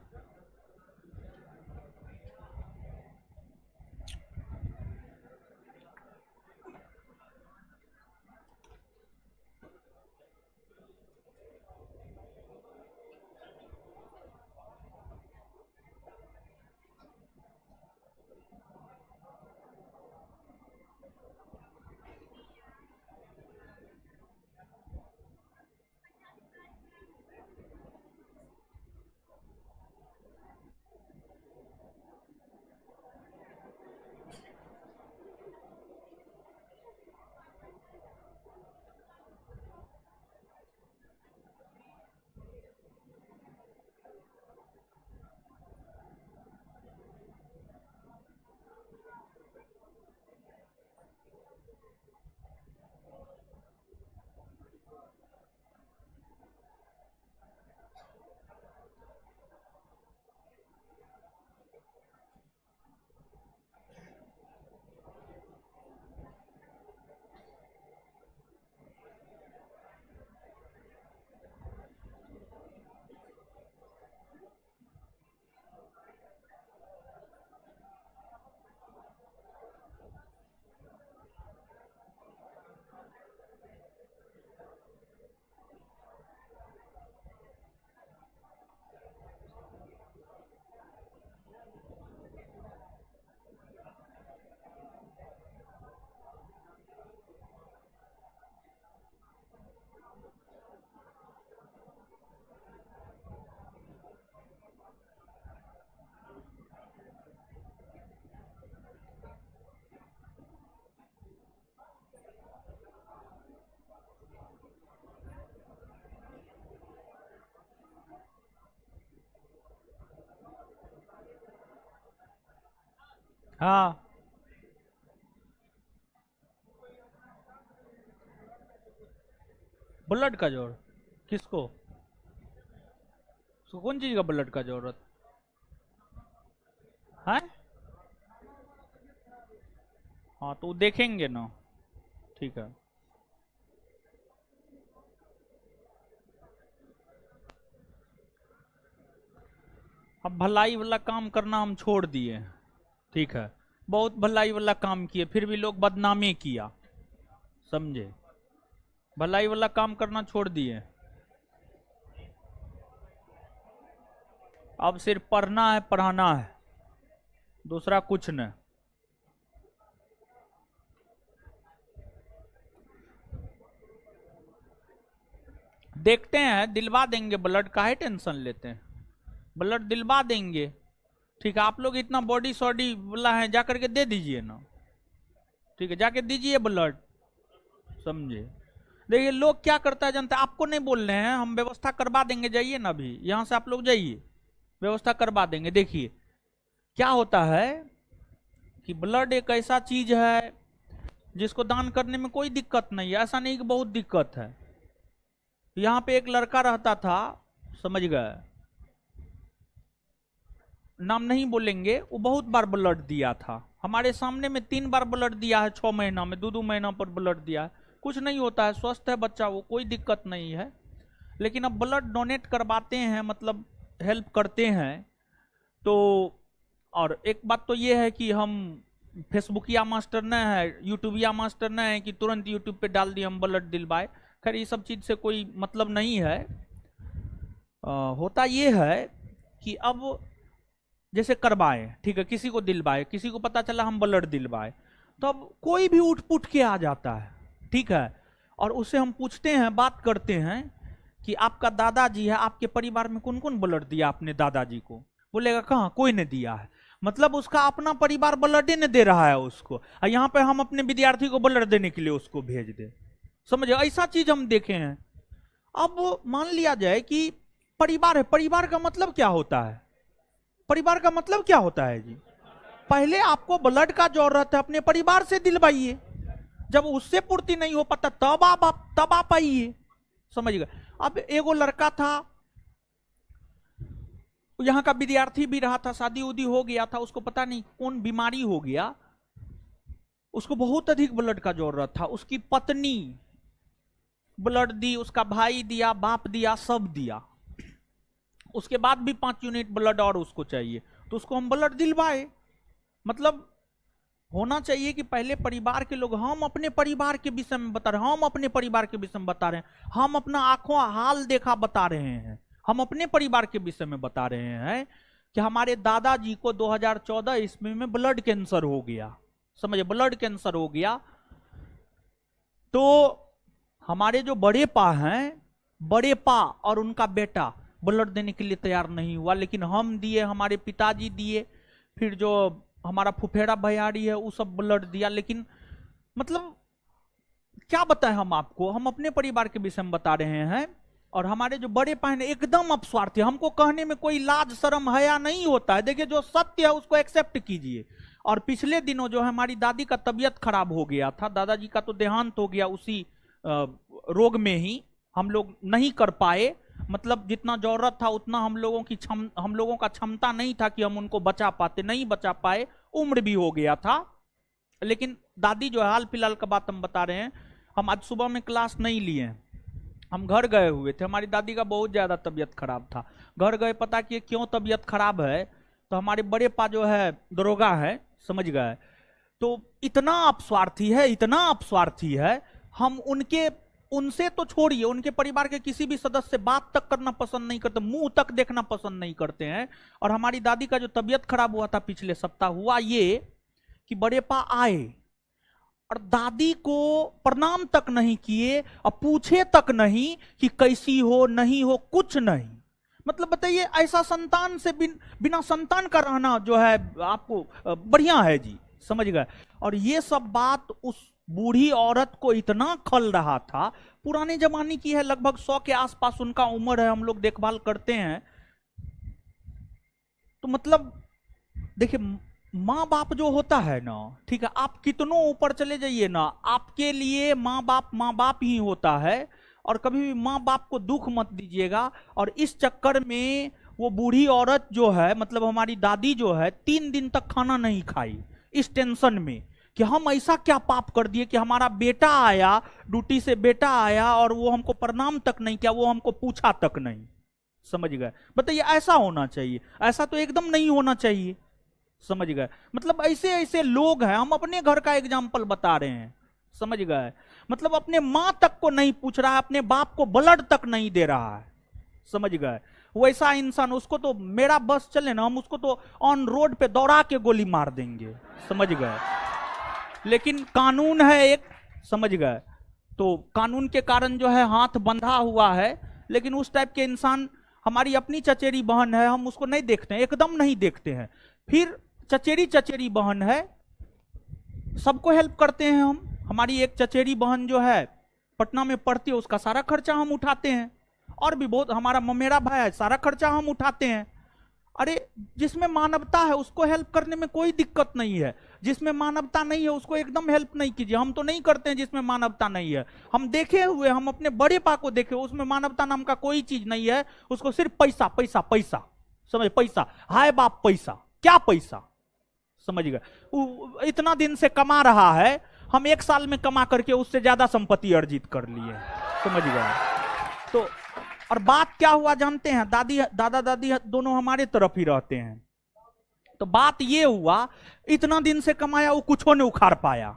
हाँ, ब्लड का जोड़ किसको, उसको कौन चीज का ब्लड का जरूरत है? हाँ तो देखेंगे ना, ठीक है। अब भलाई वाला काम करना हम छोड़ दिए, ठीक है, बहुत भलाई वाला काम किए फिर भी लोग बदनामी किया, समझे, भलाई वाला काम करना छोड़ दिए। अब सिर्फ पढ़ना है, पढ़ाना है, दूसरा कुछ नहीं। देखते हैं, दिलवा देंगे ब्लड, काहे टेंशन लेते हैं, ब्लड दिलवा देंगे, ठीक है। आप लोग इतना बॉडी सॉडी वाला है, जाकर के दे दीजिए ना, ठीक है, जाके दीजिए ब्लड, समझे। देखिए लोग क्या करता है जानते हैं, आपको नहीं बोल रहे हैं, हम व्यवस्था करवा देंगे, जाइए ना अभी यहां से आप लोग जाइए, व्यवस्था करवा देंगे। देखिए क्या होता है कि ब्लड एक ऐसा चीज है जिसको दान करने में कोई दिक्कत नहीं है, ऐसा नहीं कि बहुत दिक्कत है। यहां पे एक लड़का रहता था, समझ गए, नाम नहीं बोलेंगे, वो बहुत बार ब्लड दिया था, हमारे सामने में 3 बार ब्लड दिया है, 6 महीना में, 2-2 महीना पर ब्लड दिया है, कुछ नहीं होता है, स्वस्थ है बच्चा, वो कोई दिक्कत नहीं है। लेकिन अब ब्लड डोनेट करवाते हैं, मतलब हेल्प करते हैं, तो और एक बात तो ये है कि हम फेसबुकिया मास्टर न है, यूट्यूबिया मास्टर न है कि तुरंत यूट्यूब पे डाल दिए हम ब्लड दिलवाए, खैर ये सब चीज से कोई मतलब नहीं है। होता ये है कि अब जैसे करवाए, ठीक है, किसी को दिलवाए, किसी को पता चला हम ब्लड दिलवाए, तो अब कोई भी उठ पुठ के आ जाता है, ठीक है, और उससे हम पूछते हैं, बात करते हैं कि आपका दादाजी है, आपके परिवार में कौन कौन ब्लड दिया अपने दादाजी को, बोलेगा कहाँ, कोई ने दिया है, मतलब उसका अपना परिवार ब्लड ने दे रहा है उसको, और यहाँ पे हम अपने विद्यार्थी को ब्लड देने के लिए उसको भेज दे, समझे, ऐसा चीज हम देखे हैं। अब मान लिया जाए कि परिवार है, परिवार का मतलब क्या होता है, परिवार का मतलब क्या होता है जी, पहले आपको ब्लड का जरूरत है, अपने परिवार से दिलवाइए, जब उससे पूर्ति नहीं हो पाता तब आप आइए, समझ गए। अब एगो लड़का था, यहाँ का विद्यार्थी भी रहा था, शादी उदी हो गया था, उसको पता नहीं कौन बीमारी हो गया, उसको बहुत अधिक ब्लड का जरूरत था। उसकी पत्नी ब्लड दी, उसका भाई दिया, बाप दिया, सब दिया। उसके बाद भी 5 यूनिट ब्लड और उसको चाहिए, तो उसको हम ब्लड दिलवाए। मतलब होना चाहिए कि पहले परिवार के लोग, हम अपने परिवार के विषय में बता रहे हैं, हम अपने परिवार के विषय में बता रहे हैं, हम अपना आंखों हाल देखा बता रहे हैं, हम अपने परिवार के विषय में बता रहे हैं कि हमारे दादाजी को 2014 ईस्वी में ब्लड कैंसर हो गया। समझे, ब्लड कैंसर हो गया। तो हमारे जो बड़े पा हैं, बड़े पा और उनका बेटा ब्लड देने के लिए तैयार नहीं हुआ, लेकिन हम दिए, हमारे पिताजी दिए, फिर जो हमारा फुफेरा भैयारी है वो सब ब्लड दिया। लेकिन मतलब क्या बताएं हम आपको, हम अपने परिवार के विषय में बता रहे हैं। और हमारे जो बड़े पा हैं एकदम अपस्वार्थी, हमको कहने में कोई लाज शर्म हया नहीं होता है। देखिए जो सत्य है उसको एक्सेप्ट कीजिए। और पिछले दिनों जो है हमारी दादी का तबीयत खराब हो गया था, दादाजी का तो देहांत हो गया उसी रोग में ही, हम लोग नहीं कर पाए, मतलब जितना जरूरत था उतना हम लोगों का क्षमता नहीं था कि हम उनको बचा पाते, नहीं बचा पाए, उम्र भी हो गया था। लेकिन दादी जो है, हाल फिलहाल का बात हम बता रहे हैं, हम आज सुबह में क्लास नहीं लिए हैं, हम घर गए हुए थे, हमारी दादी का बहुत ज्यादा तबीयत खराब था। घर गए, पता किए क्यों तबीयत खराब है, तो हमारे बड़े पा जो है दरोगा है, समझ गए, तो इतना अपस्वार्थी है, इतना अपस्वार्थी है, हम उनसे तो छोड़िए, उनके परिवार के किसी भी सदस्य से बात तक करना पसंद नहीं करते, मुंह तक देखना पसंद नहीं करते हैं। और हमारी दादी का जो तबीयत खराब हुआ था पिछले सप्ताह, हुआ ये कि बड़े पा आए और दादी को प्रणाम तक नहीं किए और पूछे तक नहीं कि कैसी हो, नहीं हो, कुछ नहीं। मतलब बताइए, ऐसा संतान से बिना संतान का रहना जो है आपको बढ़िया है जी, समझ गए। और ये सब बात उस बूढ़ी औरत को इतना खल रहा था, पुराने जमाने की है, लगभग 100 के आसपास उनका उम्र है, हम लोग देखभाल करते हैं। तो मतलब देखिए, माँ बाप जो होता है ना, ठीक है, आप कितनों ऊपर चले जाइए ना, आपके लिए माँ बाप ही होता है। और कभी भी माँ बाप को दुख मत दीजिएगा। और इस चक्कर में वो बूढ़ी औरत जो है, मतलब हमारी दादी जो है, 3 दिन तक खाना नहीं खाई, इस टेंशन में कि हम ऐसा क्या पाप कर दिए कि हमारा बेटा आया, ड्यूटी से बेटा आया और वो हमको प्रणाम तक नहीं किया, वो हमको पूछा तक नहीं, समझ गए। बताइए, ऐसा होना चाहिए? ऐसा तो एकदम नहीं होना चाहिए, समझ गए। मतलब ऐसे ऐसे लोग हैं, हम अपने घर का एग्जाम्पल बता रहे हैं, समझ गए। मतलब अपने माँ तक को नहीं पूछ रहा है, अपने बाप को ब्लड तक नहीं दे रहा है, समझ गए। वैसा इंसान, उसको तो मेरा बस चले ना, हम उसको तो ऑन रोड पे दौड़ा के गोली मार देंगे, समझ गए। लेकिन कानून है एक, समझ गए, तो कानून के कारण जो है हाथ बंधा हुआ है। लेकिन उस टाइप के इंसान, हमारी अपनी चचेरी बहन है, हम उसको नहीं देखते हैं, एकदम नहीं देखते हैं। फिर चचेरी बहन है, सबको हेल्प करते हैं हम। हमारी एक चचेरी बहन जो है पटना में पढ़ती है, उसका सारा खर्चा हम उठाते हैं। और भी बहुत, हमारा ममेरा भाई है, सारा खर्चा हम उठाते हैं। अरे जिसमें मानवता है उसको हेल्प करने में कोई दिक्कत नहीं है, जिसमें मानवता नहीं है उसको एकदम हेल्प नहीं कीजिए। हम तो नहीं करते हैं जिसमें मानवता नहीं है, हम देखे हुए, हम अपने बड़े पा को देखे, उसमें मानवता नाम का कोई चीज नहीं है। उसको सिर्फ पैसा पैसा पैसा, समझ, पैसा, हाय बाप पैसा, क्या पैसा, समझ गए। इतना दिन से कमा रहा है, हम 1 साल में कमा करके उससे ज्यादा संपत्ति अर्जित कर लिए, समझ गए। तो और बात क्या हुआ जानते हैं, दादा दादी दोनों हमारे तरफ ही रहते हैं। तो बात ये हुआ, इतना दिन से कमाया वो कुछ नहीं उखाड़ पाया,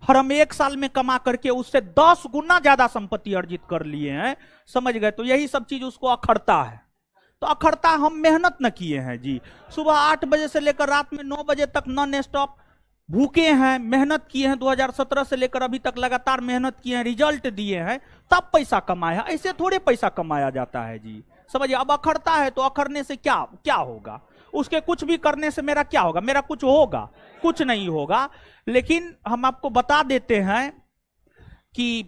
और हम 1 साल में कमा करके उससे 10 गुना ज्यादा संपत्ति अर्जित कर लिए हैं, समझ गए। तो यही सब चीज उसको अखड़ता है। तो अखड़ता, हम मेहनत न किए हैं जी, सुबह 8 बजे से लेकर रात में 9 बजे तक नॉन स्टॉप भूखे हैं, मेहनत किए हैं, 2017 से लेकर अभी तक लगातार मेहनत किए हैं, रिजल्ट दिए हैं, तब पैसा कमाया। ऐसे थोड़े पैसा कमाया जाता है जी, समझिए। अब अखड़ता है तो अखड़ने से क्या होगा, उसके कुछ भी करने से मेरा क्या होगा, मेरा कुछ होगा, कुछ नहीं होगा। लेकिन हम आपको बता देते हैं कि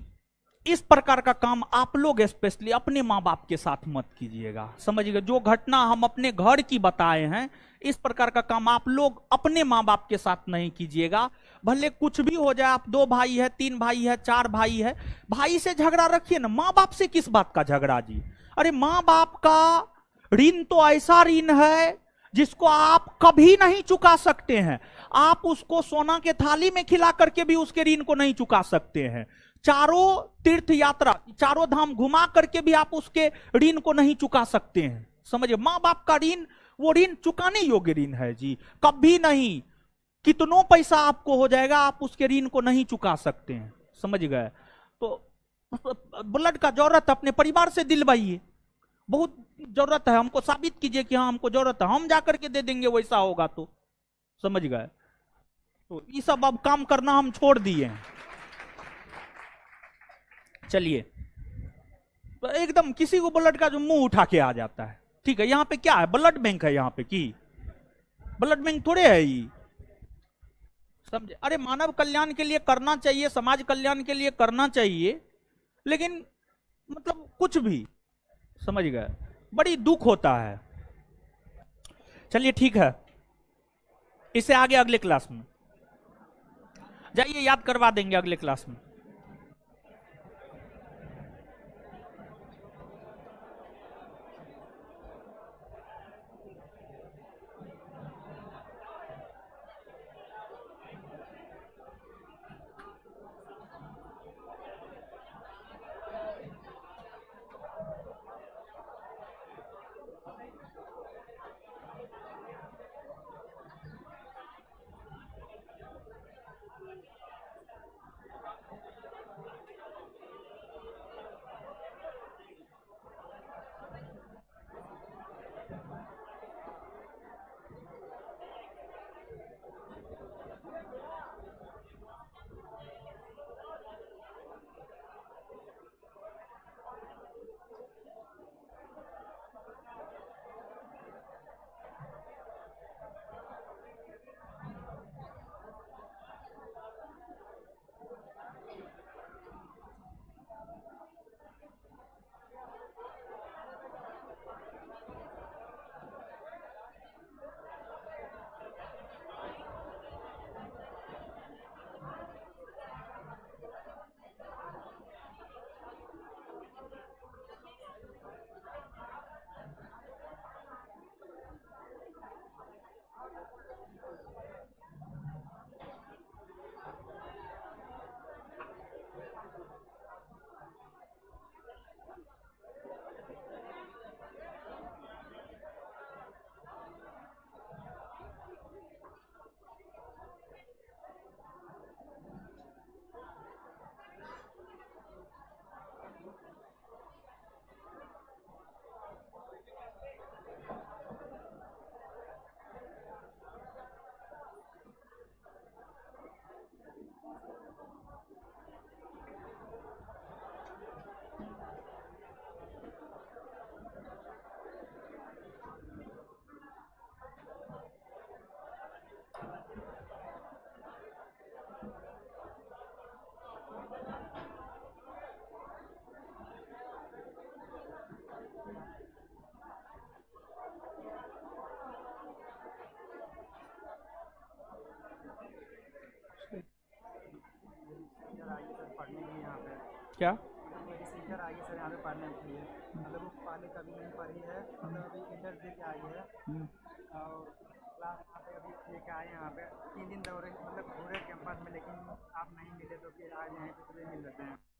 इस प्रकार का काम आप लोग स्पेशली अपने माँ बाप के साथ मत कीजिएगा, समझिएगा। जो घटना हम अपने घर की बताए हैं, इस प्रकार का काम आप लोग अपने माँ बाप के साथ नहीं कीजिएगा। भले कुछ भी हो जाए, आप 2 भाई है, 3 भाई है, 4 भाई है, भाई से झगड़ा रखिए ना, माँ बाप से किस बात का झगड़ा जी। अरे माँ बाप का ऋण तो ऐसा ऋण है जिसको आप कभी नहीं चुका सकते हैं। आप उसको सोना के थाली में खिला करके भी उसके ऋण को नहीं चुका सकते हैं। चारों तीर्थ यात्रा, चारों धाम घुमा करके भी आप उसके ऋण को नहीं चुका सकते हैं। समझिए, मां बाप का ऋण, वो ऋण चुकाने योग्य ऋण है जी, कभी नहीं। कितनों पैसा आपको हो जाएगा, आप उसके ऋण को नहीं चुका सकते हैं। समझ गए? तो ब्लड का जरूरत अपने परिवार से दिलवाइए, बहुत जरूरत है, हमको साबित कीजिए कि हाँ हमको जरूरत है, हम जाकर के दे देंगे वैसा होगा तो। समझ गए? तो ये सब अब काम करना हम छोड़ दिए हैं। चलिए, तो एकदम किसी को ब्लड का जो मुंह उठा के आ जाता है, ठीक है, यहाँ पे क्या है, ब्लड बैंक है यहाँ पे, की ब्लड बैंक थोड़े है ये। समझे? अरे मानव कल्याण के लिए करना चाहिए, समाज कल्याण के लिए करना चाहिए, लेकिन मतलब कुछ भी, समझ गए, बड़ी दुख होता है। चलिए ठीक है, इसे आगे अगले क्लास में जाइए, याद करवा देंगे अगले क्लास में। क्या टीचर आई है सर यहाँ पे पढ़ने के लिए, मतलब वो पहले कभी नहीं पढ़ी है, मतलब अभी इंटर दे के आई है और क्लास यहाँ पे अभी लेके आए यहाँ पे 3 दिन दौरे, मतलब पूरे कैंपस में, लेकिन आप नहीं मिले तो फिर आज यहाँ पे सभी मिल लेते हैं।